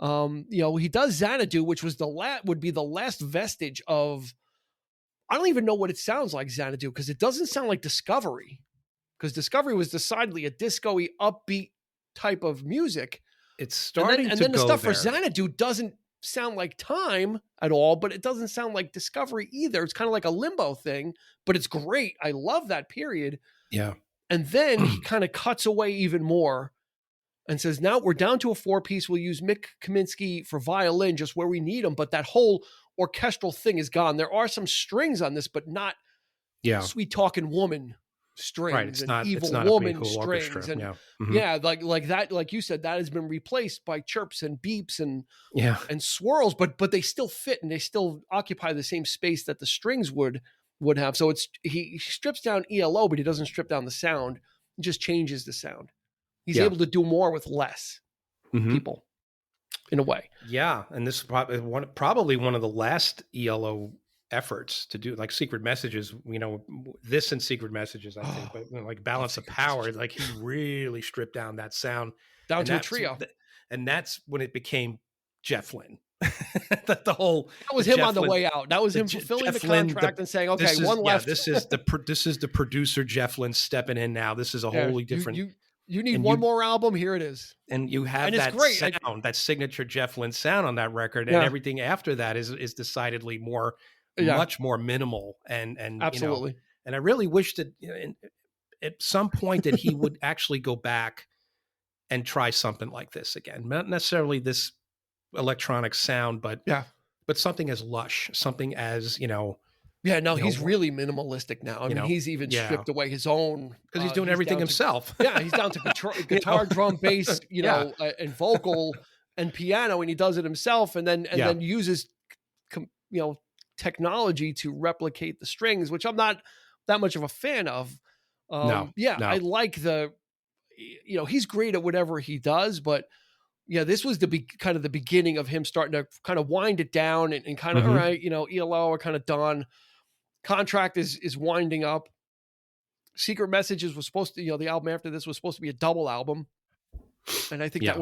He does Xanadu, which was would be the last vestige of, I don't even know what it sounds like, Xanadu, because it doesn't sound like Discovery, because Discovery was decidedly a disco-y, upbeat type of music. It's starting and then the stuff for Xanadu doesn't sound like Time at all, but it doesn't sound like Discovery either. It's kind of like a limbo thing, but it's great. I love that period. Yeah. And then he kind of cuts away even more and says, now we're down to a 4-piece. We'll use Mick Kaminsky for violin just where we need him. But that whole orchestral thing is gone. There are some strings on this, but not sweet talking woman strings. Right. It's not evil woman cool strings. Orchestra. And like that, like you said, that has been replaced by chirps and beeps and swirls, but they still fit and they still occupy the same space that the strings would have. So he strips down ELO, but he doesn't strip down the sound. He just changes the sound. He's able to do more with less people, in a way. Yeah, and this is probably one of the last ELO efforts to do, like Secret Messages. This and Secret Messages, I think, but like Balance of Power, like he really stripped down that sound down to a trio, and that's when it became Jeff Lynne. That was him on the way out. That was him fulfilling the contract and saying, "Okay, one left." This is the producer Jeff Lynne stepping in now. This is a wholly different. You need one more album. Here it is, and you have that sound, that signature Jeff Lynne sound on that record, and everything after that is decidedly much more minimal and absolutely. And I really wish that at some point that he would actually go back and try something like this again. Not necessarily this electronic sound, but something as lush, something as he's really minimalistic now. I mean, he's even stripped away his own, because he's doing everything himself. He's down to guitar, drum, bass, and vocal and piano, and he does it himself, and then uses technology to replicate the strings, which I'm not that much of a fan of. No. I like he's great at whatever he does, but this was kind of the beginning of him starting to kind of wind it down and kind of, all right, ELO are kind of done. Contract is winding up. Secret Messages was supposed to, the album after this was supposed to be a double album. And I think that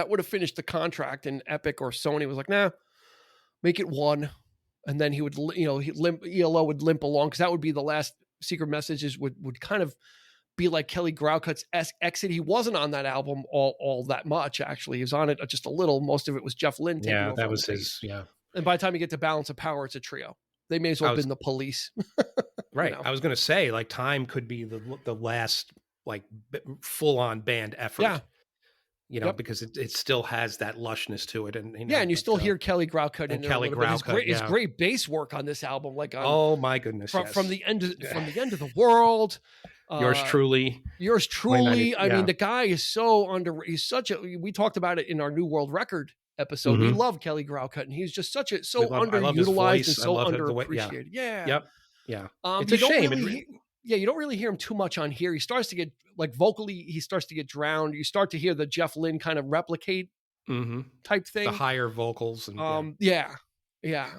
would have finished the contract, and Epic or Sony was like, nah, make it one. And then he would, ELO would limp along, because that would be the last. Secret Messages would kind of be like Kelly Graucut's exit. He wasn't on that album all that much, actually. He was on it just a little. Most of it was Jeff Lynne. Yeah, that was his. Yeah. And by the time you get to Balance of Power, it's a trio. They may as well have been the Police. Right. I was going to say, like, Time could be the last, like, full-on band effort. Yeah. Because it still has that lushness to it. And and you still hear Kelly Graucut in Kelly Graucut. His great bass work on this album, like oh my goodness, from the end of the world. Yours truly. I mean, the guy is so he's we talked about it in our New World Record episode. We love Kelly Graucut, and he's just underutilized and so underappreciated. Yep. Yeah. It's a shame. You don't really hear him too much on here. He starts to get, like, vocally, he starts to get drowned. You start to hear the Jeff Lynne kind of replicate type thing. The higher vocals. And, And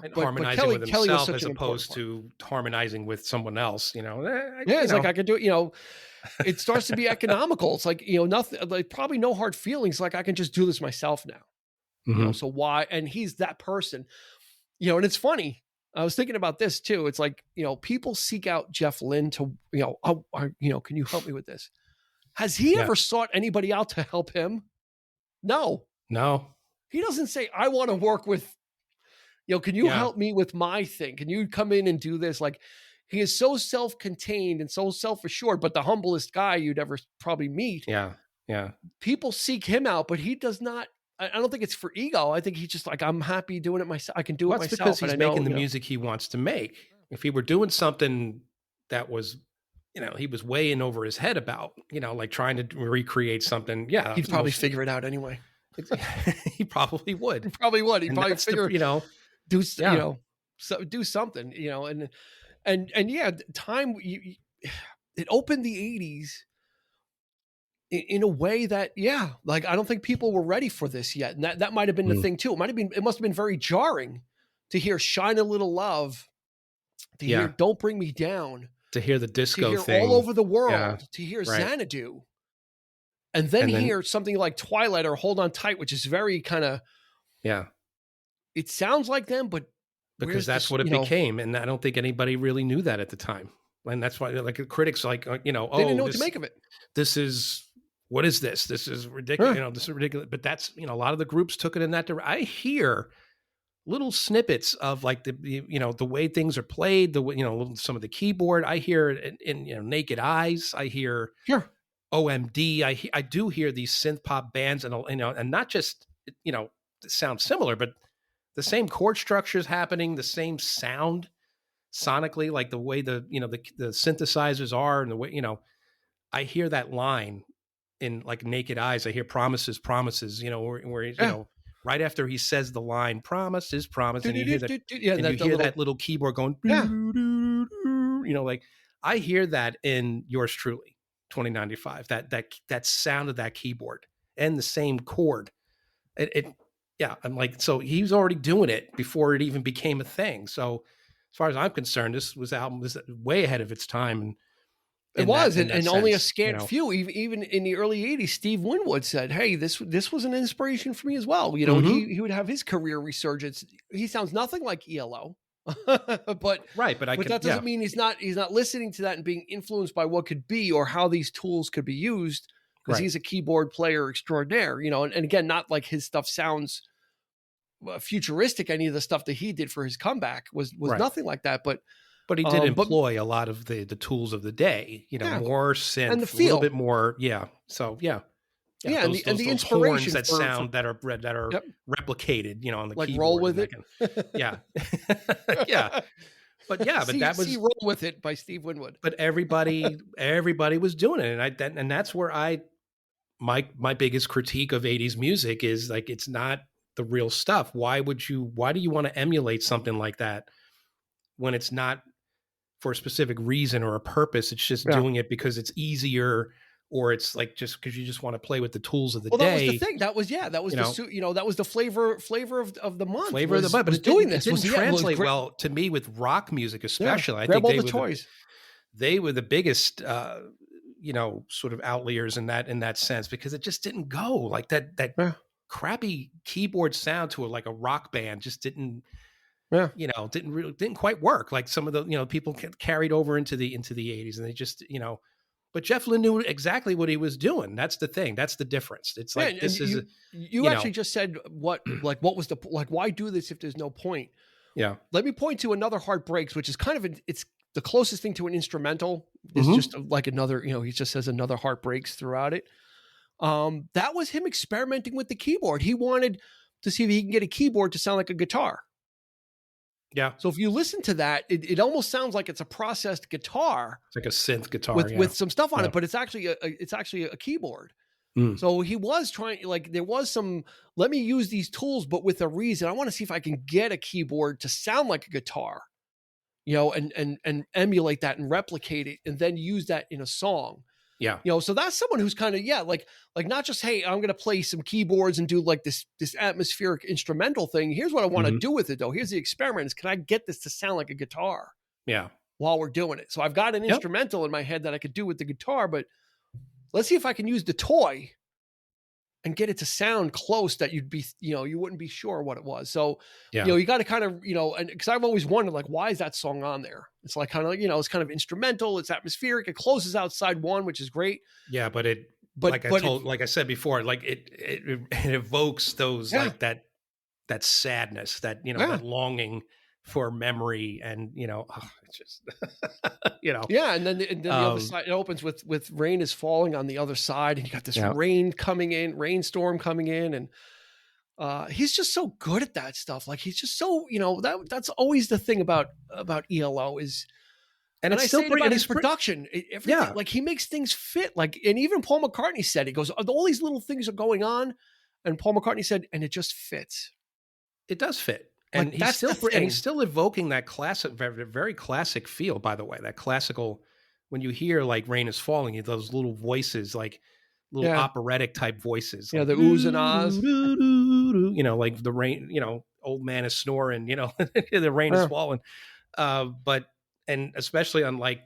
but harmonizing with himself as opposed to harmonizing with someone else, it's like, I could do it, it starts to be economical. It's like, nothing, like, probably no hard feelings. Like, I can just do this myself now. So why? And he's that person, and it's funny. I was thinking about this too. It's like, people seek out Jeff Lynne to, can you help me with this? Has he ever sought anybody out to help him? No. He doesn't say, I want to work with, can you help me with my thing? Can you come in and do this? Like, he is so self-contained and so self-assured, but the humblest guy you'd ever probably meet. Yeah. People seek him out, but he does not. I don't think it's for ego. I think he's just like, I'm happy doing it myself. I can do it myself. That's because he's making the music he wants to make. If he were doing something that was he was way in over his head about, like trying to recreate something. Yeah. He'd probably figure it out anyway. He probably would. He'd probably figure, do something, and yeah, time, it opened the 80s in a way that, like, I don't think people were ready for this yet. And that might've been the thing too. It must've been very jarring to hear Shine a Little Love, to hear Don't Bring Me Down, to hear the disco to hear thing All Over the World, to hear Xanadu, and then hear something like Twilight or Hold On Tight, which is very kind of, it sounds like them, but because that's what it became. And I don't think anybody really knew that at the time. And that's why, like, the critics, like, they didn't know what to make of it. What is this? This is ridiculous. This is ridiculous. But that's, a lot of the groups took it in that direction. I hear little snippets of, like, the way things are played, some of the keyboard. I hear it in Naked Eyes. I hear OMD. I do hear these synth pop bands, and not just, sound similar, but the same chord structures happening, the same sound sonically, like the way the synthesizers are, and the way, I hear that line in, like, Naked Eyes. I hear promises, where right after he says the line promise, and you hear that, and you hear that little keyboard going, like, I hear that in Yours Truly, 2095, that sound of that keyboard and the same chord. I'm like, so he's already doing it before it even became a thing. So as far as I'm concerned, this album was way ahead of its time. And only a scant few, even in the early 80s, Steve Winwood said, hey, this was an inspiration for me as well. He would have his career resurgence. He sounds nothing like ELO, but that doesn't mean he's not listening to that and being influenced by what could be or how these tools could be used, because he's a keyboard player extraordinaire, and again, not like his stuff sounds futuristic. Any of the stuff that he did for his comeback was nothing like that, but he did employ a lot of the tools of the day, more synth, and the feel, a little bit more. So those inspirations horns that sound that are replicated, on the like keyboard. Roll With It. But that was Roll With It by Steve Winwood. But everybody was doing it. And that's where my biggest critique of 80s music is, like, it's not the real stuff. Why do you want to emulate something like that when it's not for a specific reason or a purpose? It's just doing it because it's easier, or it's like just because you just want to play with the tools of the day. That was the thing. That was that was the flavor of the month. Flavor of the month. But it didn't translate well to me with rock music, especially. I think they were the biggest sort of outliers in that sense, because it just didn't go like that. Crappy keyboard sound to like a rock band just didn't didn't quite work. Like some of the people carried over into the 80s, and they just but Jeff Lynne knew exactly what he was doing. That's the thing. That's the difference. It's like you actually just said what was the, like, why do this if there's no point? Yeah. Let me point to Another Heart Breaks, which is kind of it's the closest thing to an instrumental. It's just like another, he just says Another Heart Breaks throughout it. That was him experimenting with the keyboard. He wanted to see if he can get a keyboard to sound like a guitar. Yeah. So if you listen to that, it almost sounds like it's a processed guitar. It's like a synth guitar with some stuff on it, but it's actually a keyboard. So he was trying, like, there was some, let me use these tools, but with a reason. I want to see if I can get a keyboard to sound like a guitar, and emulate that and replicate it, and then use that in a song. Yeah. So that's someone who's kind of, like not just, hey, I'm going to play some keyboards and do like this atmospheric instrumental thing. Here's what I want to do with it though. Here's the experiment is, can I get this to sound like a guitar? Yeah. While we're doing it. So I've got an instrumental in my head that I could do with the guitar, but let's see if I can use the toy and get it to sound close that you'd be, you wouldn't be sure what it was. So, you got to kind of, and because I've always wondered, like, why is that song on there? It's like kind of like, it's kind of instrumental. It's atmospheric. It closes out side one, which is great. Yeah. But like I said before, like it evokes those, like that sadness, that, that longing for memory, and it's just and then the other side, it opens with rain is falling on the other side, and you got this rainstorm coming in, and he's just so good at that stuff. Like, he's just so that's always the thing about ELO is And it's I still say it about his production, everything, like he makes things fit. Like, and even Paul McCartney said, he goes, all these little things are going on. And Paul McCartney said, and it just fits. It does fit. Like, And he's still evoking that classic, very, very classic feel, by the way, that classical, when you hear like Rain is Falling, those little voices, like little operatic type voices. Yeah, like, the oohs and ahs. Like the rain, old man is snoring, the rain is falling. But especially on like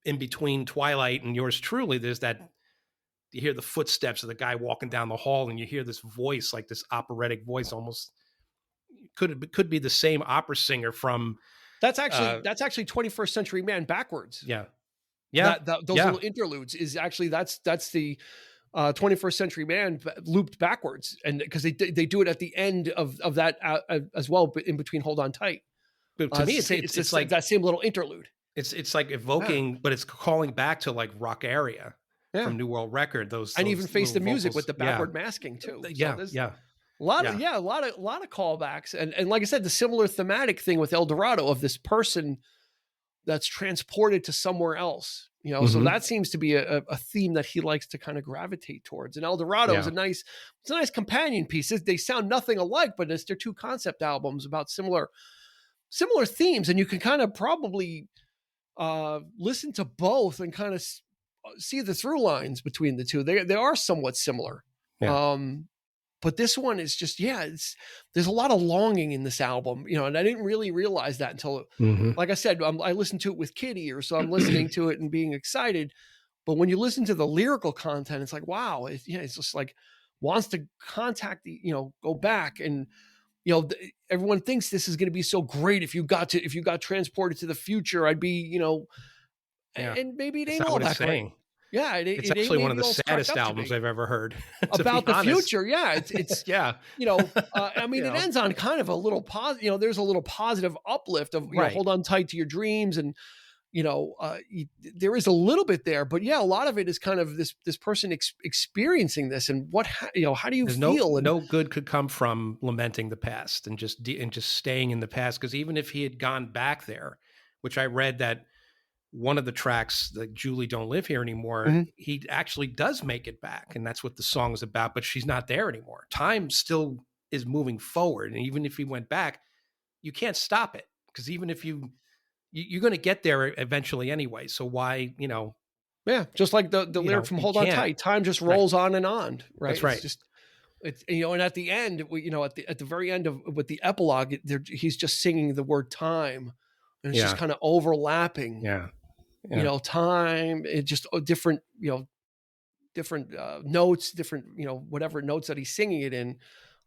in between Twilight and Yours Truly, there's that, you hear the footsteps of the guy walking down the hall and you hear this voice, like this operatic voice, almost could be the same opera singer from. That's actually 21st Century Man backwards. Yeah. Those little interludes is actually, that's the 21st Century Man looped backwards. And because they do it at the end of that as well, but in between Hold On Tight. But to me, it's like that same little interlude. It's like evoking, but it's calling back to like Rock Area from New World Record. And even Face the Music with the backward masking too. A lot of callbacks. And like I said, the similar thematic thing with El Dorado of this person that's transported to somewhere else, so that seems to be a theme that he likes to kind of gravitate towards. And El Dorado is a nice companion piece. They sound nothing alike, but they're two concept albums about similar themes. And you can kind of probably listen to both and kind of see the through lines between the two. They are somewhat similar. Yeah. But this one is just, there's a lot of longing in this album, and I didn't really realize that until, like I said, I listened to it with kid ears, so I'm listening to it and being excited. But when you listen to the lyrical content, it's like, wow, it's just like wants to contact go back and, everyone thinks this is going to be so great. If you got transported to the future, I'd be, and maybe it ain't all that great. Yeah, it's actually one of the saddest albums I've ever heard about the future. Yeah, it's I mean, it ends on kind of a little positive. There's a little positive uplift of hold on tight to your dreams, and there is a little bit there, but a lot of it is kind of this person experiencing this, and how do you feel? No good could come from lamenting the past and just staying in the past, because even if he had gone back there, which I read that. One of the tracks, like Julie Don't Live Here Anymore, he actually does make it back. And that's what the song is about, but she's not there anymore. Time still is moving forward. And even if he went back, you can't stop it. Because even if you're going to get there eventually anyway. So why, just like the lyric from Hold On Tight, time just rolls on and on. Right. That's right. It's and at the end, at the very end with the epilogue, he's just singing the word time. And it's just kind of overlapping. Yeah. Time, it just different, different notes, different, whatever notes that he's singing it in.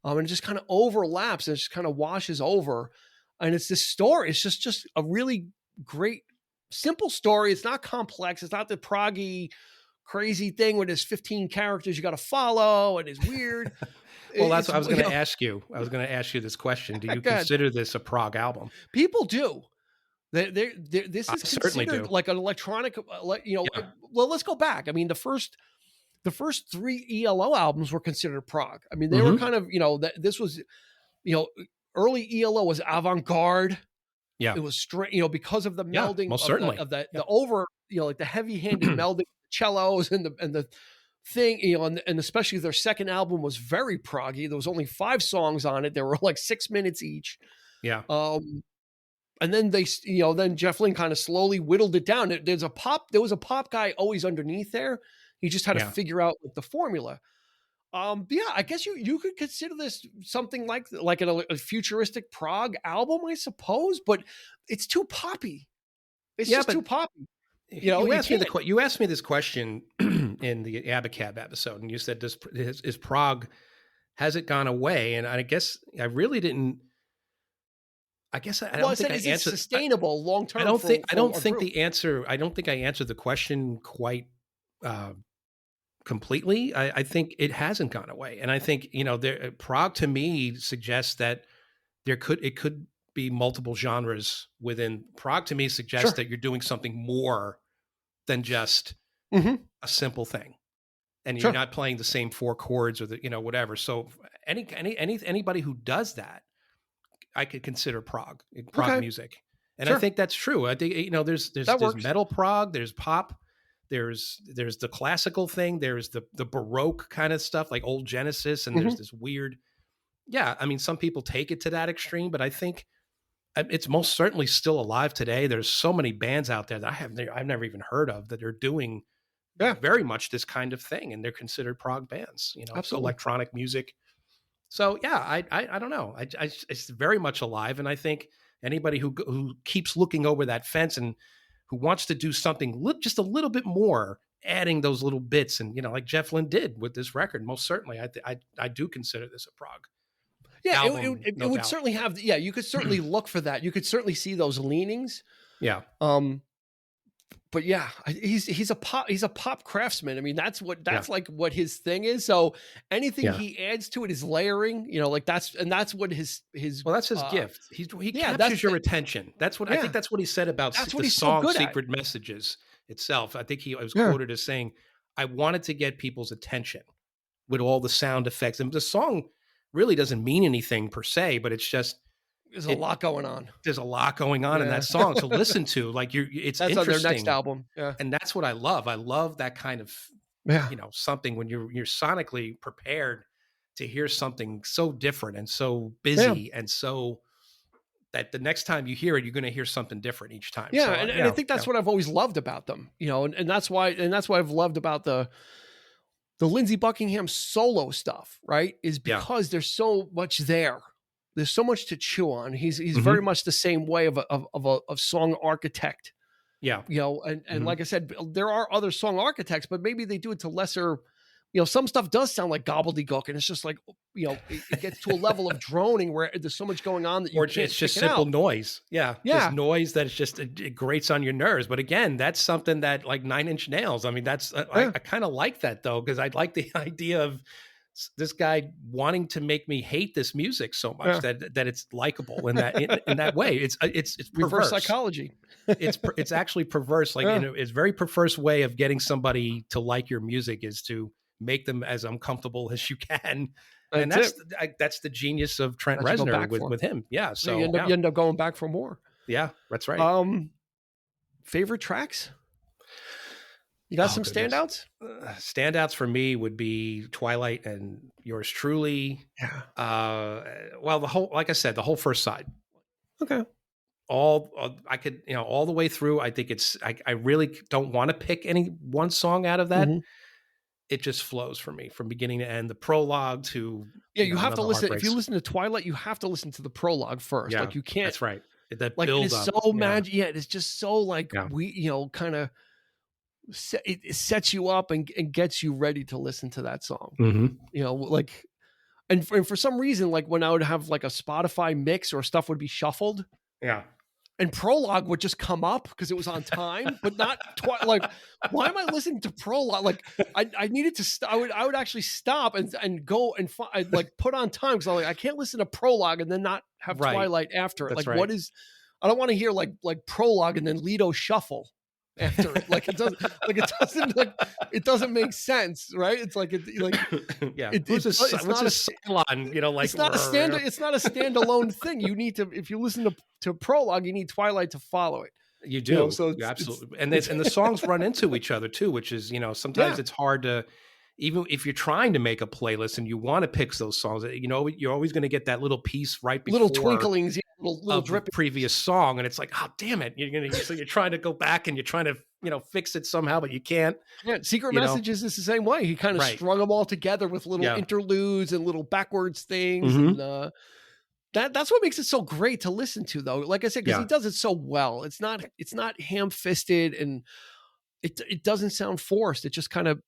And it just kind of overlaps and it just kind of washes over. And it's this story. It's just a really great, simple story. It's not complex. It's not the proggy, crazy thing where there's 15 characters you got to follow and it's weird. Well, that's what I was going to ask you. I was going to ask you this question. Do you consider this a prog album? People do. This is considered like an electronic, well, let's go back. I mean, the first 3 ELO albums were considered prog. I mean, they were kind of, this was, early ELO was avant-garde. Yeah. It was straight, because of the melding most of certainly. The over, like the heavy-handed melding of the cellos and the thing, and especially their second album was very proggy. There was only 5 songs on it. There were like 6 minutes each. Yeah. And then then Jeff Lynne kind of slowly whittled it down. There was a pop guy always underneath there. He just had to figure out the formula. I guess you could consider this something like a futuristic prog album, I suppose, but it's too poppy. It's just too poppy. You asked me this question in the Abacab episode, and you said, is prog, has it gone away? And I guess I really didn't. I guess I don't think I answered sustainable long term. I don't think I answered the question quite completely. I think it hasn't gone away, and I think prog to me suggests that it could be multiple genres within. Prog to me suggests that you're doing something more than just a simple thing, and you're not playing the same 4 chords or whatever. So anybody who does that, I could consider prog music. And I think that's true. I think, there's metal prog, there's pop, there's the classical thing, there's the Baroque kind of stuff like old Genesis, and there's this weird, I mean, some people take it to that extreme, but I think it's most certainly still alive today. There's so many bands out there that I've never even heard of that are doing very much this kind of thing, and they're considered prog bands, electronic music. So I don't know. It's very much alive, and I think anybody who keeps looking over that fence and who wants to do something just a little bit more, adding those little bits, and like Jeff Lynne did with this record, most certainly, I do consider this a prog. Yeah, album, it would certainly have. Yeah, you could certainly look for that. You could certainly see those leanings. Yeah. But yeah, he's a pop craftsman. I mean, that's like what his thing is. So anything he adds to it is layering. That's what his. Well, that's his gift. He captures your attention. That's what I think. That's what he said about the song "Secret Messages" itself. I think I was quoted as saying, "I wanted to get people's attention with all the sound effects, and the song really doesn't mean anything per se, but it's just." There's a lot going on. There's a lot going on in that song to listen to. Like it's that's interesting. On their next album. Yeah. And that's what I love. I love that kind of, something when you're sonically prepared to hear something so different and so busy and so that the next time you hear it, you're going to hear something different each time. Yeah. So, and I think that's what I've always loved about them, and that's why I've loved about the Lindsey Buckingham solo stuff, right? Is because there's so much there. There's so much to chew on. He's very much the same way of a song architect. Yeah. And like I said, there are other song architects, but maybe they do it to lesser, some stuff does sound like gobbledygook, and it's just like, it gets to a level of droning where there's so much going on that you can't it's just simple noise. Yeah. Just noise that it grates on your nerves. But again, that's something that like 9 Inch Nails. I mean, that's, I kind of like that though, because I like the idea of this guy wanting to make me hate this music so much that it's likable in that way. It's reverse psychology. It's actually perverse. Like it's a very perverse way of getting somebody to like your music is to make them as uncomfortable as you can. And that's the genius of Trent Reznor with him. Yeah. So you end up going back for more. Yeah, that's right. Favorite tracks? You got some standouts? Standouts for me would be Twilight and Yours Truly. Yeah. Well, like I said, the whole first side. Okay. All the way through. I think I really don't want to pick any one song out of that. Mm-hmm. It just flows for me from beginning to end. The prologue to you have to listen. If you listen to Twilight, you have to listen to the prologue first. Yeah, like you can't. That's right. That like build it is up. So magic. Yeah, it is just so like kind of. It sets you up and gets you ready to listen to that song. Mm-hmm. And for some reason, like when I would have like a Spotify mix or stuff would be shuffled. Yeah. And Prologue would just come up because it was on time, but not like, why am I listening to Prologue? Like I needed to, I would actually stop and go and like put on time. Cause I'm like, I can't listen to Prologue and then not have Twilight after it. That's like what is, I don't want to hear like Prologue and then Lido shuffle after it. Like it doesn't make sense, right? It's like it's not a salon, like it's not a standalone thing. You need to, if you listen to Prologue, you need Twilight to follow it. You do. So absolutely. And the songs run into each other too, which is, sometimes it's hard to, even if you're trying to make a playlist and you want to pick those songs, you're always going to get that little piece right before little twinklings, little drip previous song, and it's like, oh damn it, so you're trying to go back and you're trying to fix it somehow, but you can't. Yeah, Secret Messages is the same way. He kind of strung them all together with little interludes and little backwards things, and that's what makes it so great to listen to, though. Like I said, because he does it so well. It's not ham-fisted, and it doesn't sound forced. It just kind of.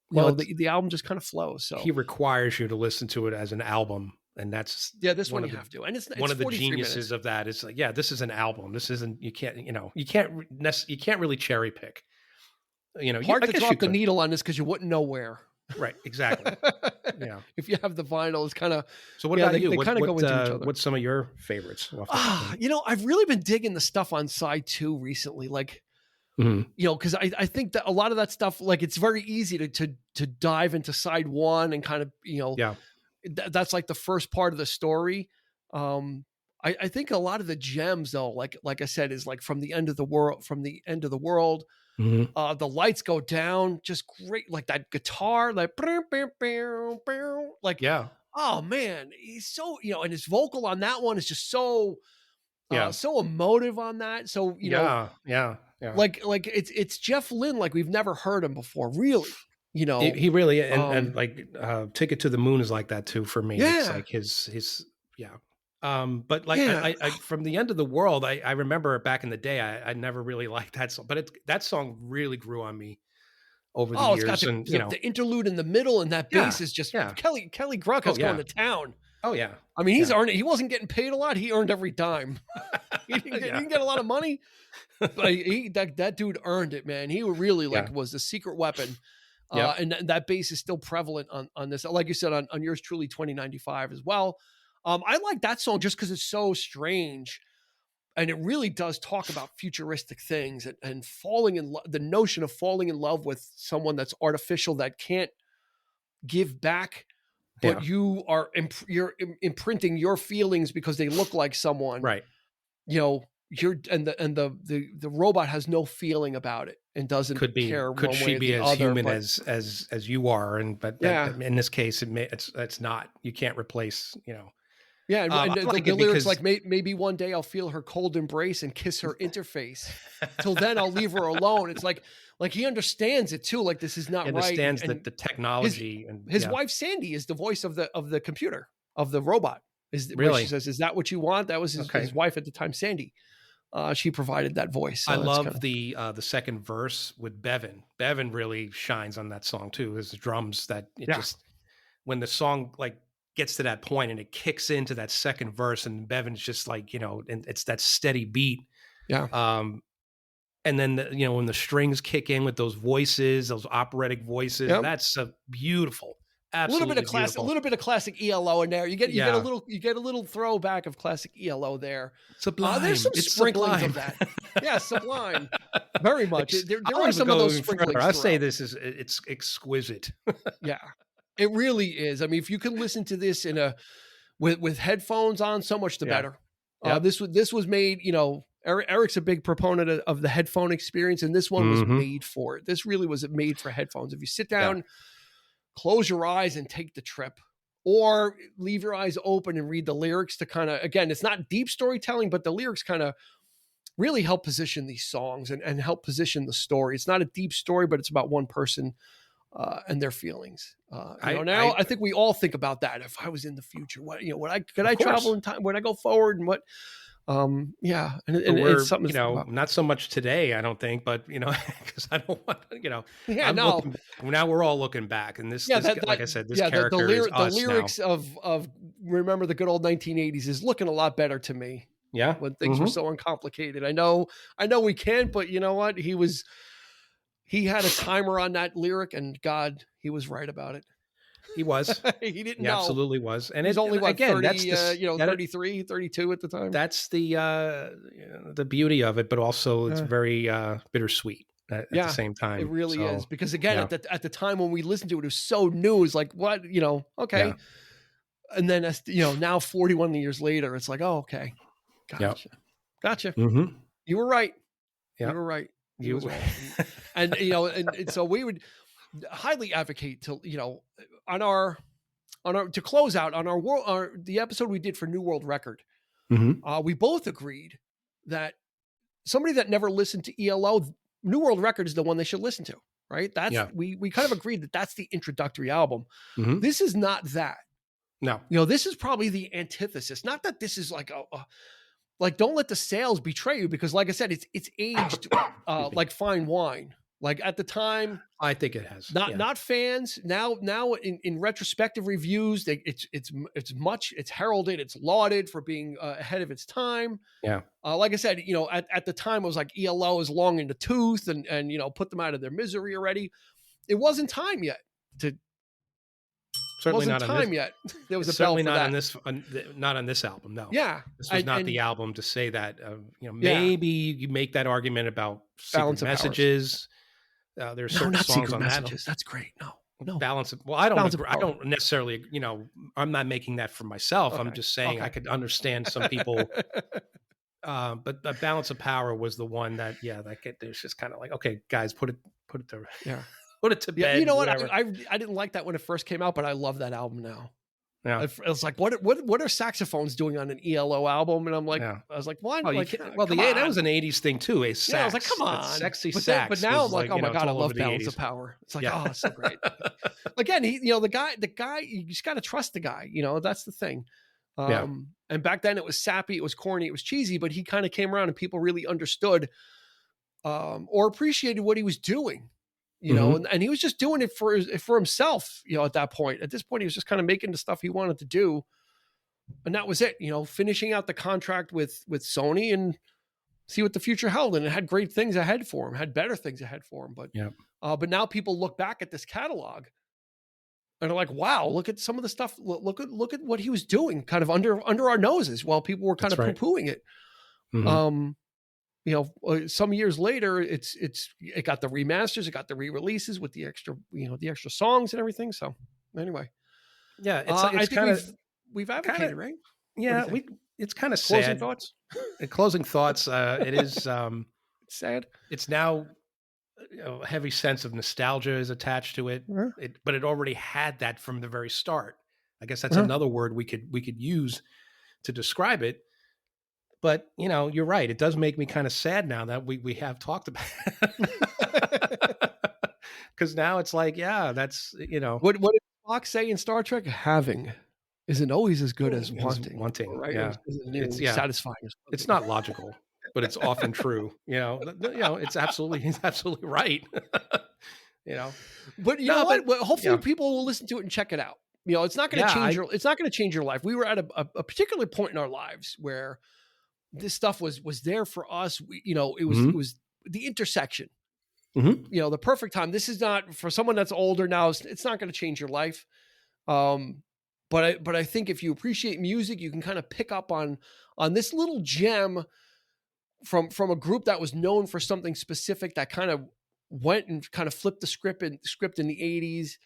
The album just kind of flows. So he requires you to listen to it as an album, and that's this one you have to. And it's one of the geniuses of that. It's like, this is an album. This isn't. You can't really cherry pick. Hard to drop the needle on this because you wouldn't know where. Right. Exactly. Yeah. If you have the vinyl, it's kind of. So what about you? They kind of go into each other. What's some of your favorites? I've really been digging the stuff on side 2 recently, like. Because I think that a lot of that stuff, like it's very easy to dive into side 1 and kind of, that's like the first part of the story. I I think a lot of the gems though, like I said, is like from the end of the world, Mm-hmm. the lights go down, just great. Like that guitar, like, Yeah. oh man, he's so, and his vocal on that one is just so, Yeah. so emotive on that. So, Yeah. like it's Jeff Lynne, like we've never heard him before, really. He really, and like Ticket to the Moon is like that too for me. Yeah. It's like his yeah. But like Yeah. I from the end of the world, I remember back in the day, I never really liked that song, but that song really grew on me over the years. It's got And the interlude in the middle, and that bass is just Kelly Grucka's going to town. Oh yeah. I mean, he's earned it. He wasn't getting paid a lot. He earned every dime. He didn't get a lot of money, but that dude earned it, man. He really was the secret weapon. And that bass is still prevalent on this. Like you said, on yours truly 2095 as well. I like that song just because it's so strange. And it really does talk about futuristic things and falling in love, the notion of falling in love with someone that's artificial, that can't give back, but you are you're imprinting your feelings because they look like someone, right? The robot has no feeling about it and doesn't care. Could she be as human as you are? But in this case, it's not. You can't replace. Yeah, and the lyrics like maybe one day I'll feel her cold embrace and kiss her interface. Till then I'll leave her alone. It's like he understands it too. Like this is not right. Understands the technology. His wife Sandy is the voice of the computer, of the robot. Really? She says, "Is that what you want?" That was his wife at the time, Sandy. She provided that voice. So I love the second verse with Bevan. Bevan really shines on that song too. His drums just when the song like gets to that point and it kicks into that second verse and Bevan's just like, and it's that steady beat. Yeah. And then, when the strings kick in with those voices, those operatic voices, that's a beautiful, absolutely a little bit of classic ELO in there. You get a little throwback of classic ELO there. Sublime. There's some sprinklings of that. Yeah, sublime. Very much. There are some of those sprinklings. I say it's exquisite. Yeah. It really is. I mean, if you can listen to this with headphones on, so much the better. This was made, Eric's a big proponent of the headphone experience, and this one was made for it. This really was made for headphones. If you sit down, close your eyes and take the trip, or leave your eyes open and read the lyrics to kind of, again, it's not deep storytelling, but the lyrics kind of really help position these songs and help position the story. It's not a deep story, but it's about one person and their feelings. I think we all think about that. If I was in the future, could I travel in time? Would I go forward? And what? And it's something. Not so much today, I don't think, but because I don't want. Now we're all looking back, and this like I said, this character is us the lyrics now. of remember the good old 1980s is looking a lot better to me. Yeah, when things were so uncomplicated. I know we can't, but you know what? He had a timer on that lyric, and God, he was right about it. He was. He didn't know. Absolutely was. And it's only 30, that's 33, 32 at the time. That's the beauty of it, but also it's very bittersweet at the same time. It really is, because again, at the time when we listened to it, it was so new. It's like, what, okay. Yeah. And then now 41 years later, it's like, oh, okay. Gotcha. Mm-hmm. You were right. Yep. You were right. You were right. and so we would highly advocate to, to close out on the episode we did for New World Record. Mm-hmm. We both agreed that somebody that never listened to ELO, New World Record is the one they should listen to, right? We kind of agreed that that's the introductory album. Mm-hmm. This is not that. No. This is probably the antithesis. Not that this is like like, don't let the sales betray you, because like I said, it's aged like fine wine. Like at the time, I think it has not fans now in retrospective reviews, it's heralded, it's lauded for being ahead of its time. Yeah. Like I said, at the time it was like ELO is long in the tooth and put them out of their misery already. It wasn't time yet to. Certainly wasn't not time on this, yet. There was certainly not on this, not on this album. No. Yeah, this was not the album to say that. Maybe you make that argument about secret messages. There's certain songs on messages. That's great. No, No. Balance. Well, I don't necessarily, I'm not making that for myself. Okay. I'm just saying I could understand some people. But the balance of power was the one that, there's just kind of like, okay, guys, put it to put it to bed. You know what? I didn't like that when it first came out, but I love that album now. Yeah. It was like, what are saxophones doing on an ELO album? And I'm like, I was like, what? Oh, that was an 80s thing too. A sax. I was like, come on, sexy sax. But now I'm like, oh my God, I love Balance of Power. It's like, oh, it's so great. Again, the guy, you just got to trust the guy. That's the thing. And back then it was sappy, it was corny, it was cheesy, but he kind of came around and people really understood or appreciated what he was doing. And he was just doing it for himself, at that point. At this point, he was just kind of making the stuff he wanted to do. And that was it, finishing out the contract with Sony and see what the future held. And it had great things ahead for him, had better things ahead for him. But now people look back at this catalog and are like, wow, look at some of the stuff. Look at what he was doing kind of under our noses while people were kind of poo-pooing it. Some years later, it got the remasters, it got the re-releases with the extra songs and everything. So anyway, it's kind of we've advocated, right? Yeah, it's kind of sad. Closing thoughts. Closing thoughts. It is it's sad. It's now a heavy sense of nostalgia is attached to it, but it already had that from the very start. I guess that's another word we could use to describe it. But, you're right. It does make me kind of sad now that we have talked about it. Because now it's like, that's, What did Spock say in Star Trek? Having isn't always as good as wanting. Right? Yeah. It's satisfying. It's not logical, but it's often true. He's absolutely right. But you know what? Hopefully people will listen to it and check it out. It's not going to change it's not going to change your life. We were at a particular point in our lives where this stuff was there for us. It was the intersection, the perfect time. This is not for someone that's older now. It's not going to change your life. But I think if you appreciate music, you can kind of pick up on this little gem from a group that was known for something specific that kind of went and kind of flipped the script in the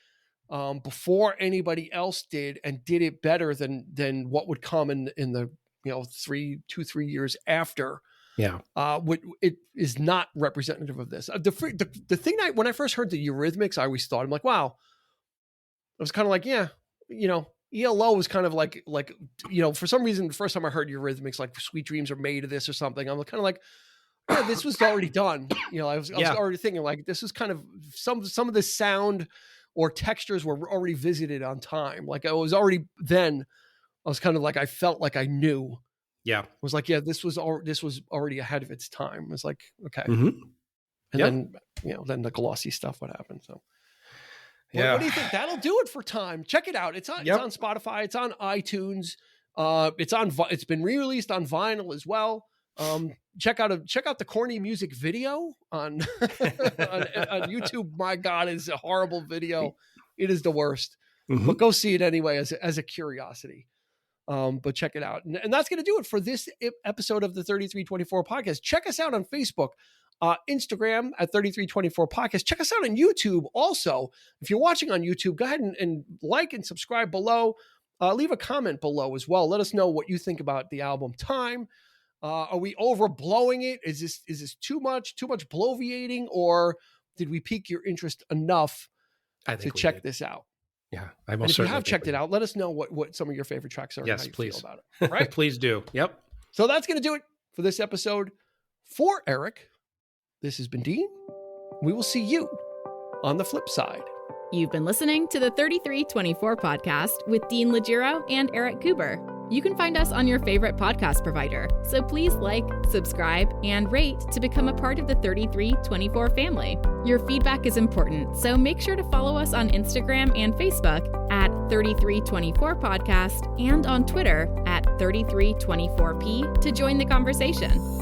80s before anybody else did, and did it better than what would come in the 3 years after. It is not representative of this. The thing when I first heard the Eurythmics, I always thought, I'm like, wow. I was kind of like, ELO was kind of like, for some reason, the first time I heard Eurythmics, like Sweet Dreams Are Made of This or something, I'm kind of like, this was already done. I was already thinking like, this is kind of some of the sound or textures were already visited on time. Like I was already then, I was kind of like, I felt like I knew. Yeah. I was like, this was already ahead of its time. It was like, okay. And then, then the glossy stuff would happen. So what do you think? That'll do it for time. Check it out. It's on Spotify. It's on iTunes. It's been re-released on vinyl as well. Check out the corny music video on on YouTube. My God, it's a horrible video. It is the worst, but go see it anyway as a curiosity. But check it out. And that's going to do it for this episode of the 3324 podcast. Check us out on Facebook, Instagram at 3324 podcast. Check us out on YouTube. Also, if you're watching on YouTube, go ahead and like and subscribe below. Leave a comment below as well. Let us know what you think about the album Time. Are we overblowing it? Is this too much bloviating, or did we pique your interest enough to check this out? Yeah, and if you have checked it out, let us know what some of your favorite tracks are. Yes, and how you please. feel about it. Right? Please do. Yep. So that's going to do it for this episode. For Eric, this has been Dean. We will see you on the flip side. You've been listening to the 3324 podcast with Dean Legiro and Eric Cooper. You can find us on your favorite podcast provider, so please like, subscribe, and rate to become a part of the 3324 family. Your feedback is important, so make sure to follow us on Instagram and Facebook at 3324 podcast and on Twitter at 3324p to join the conversation.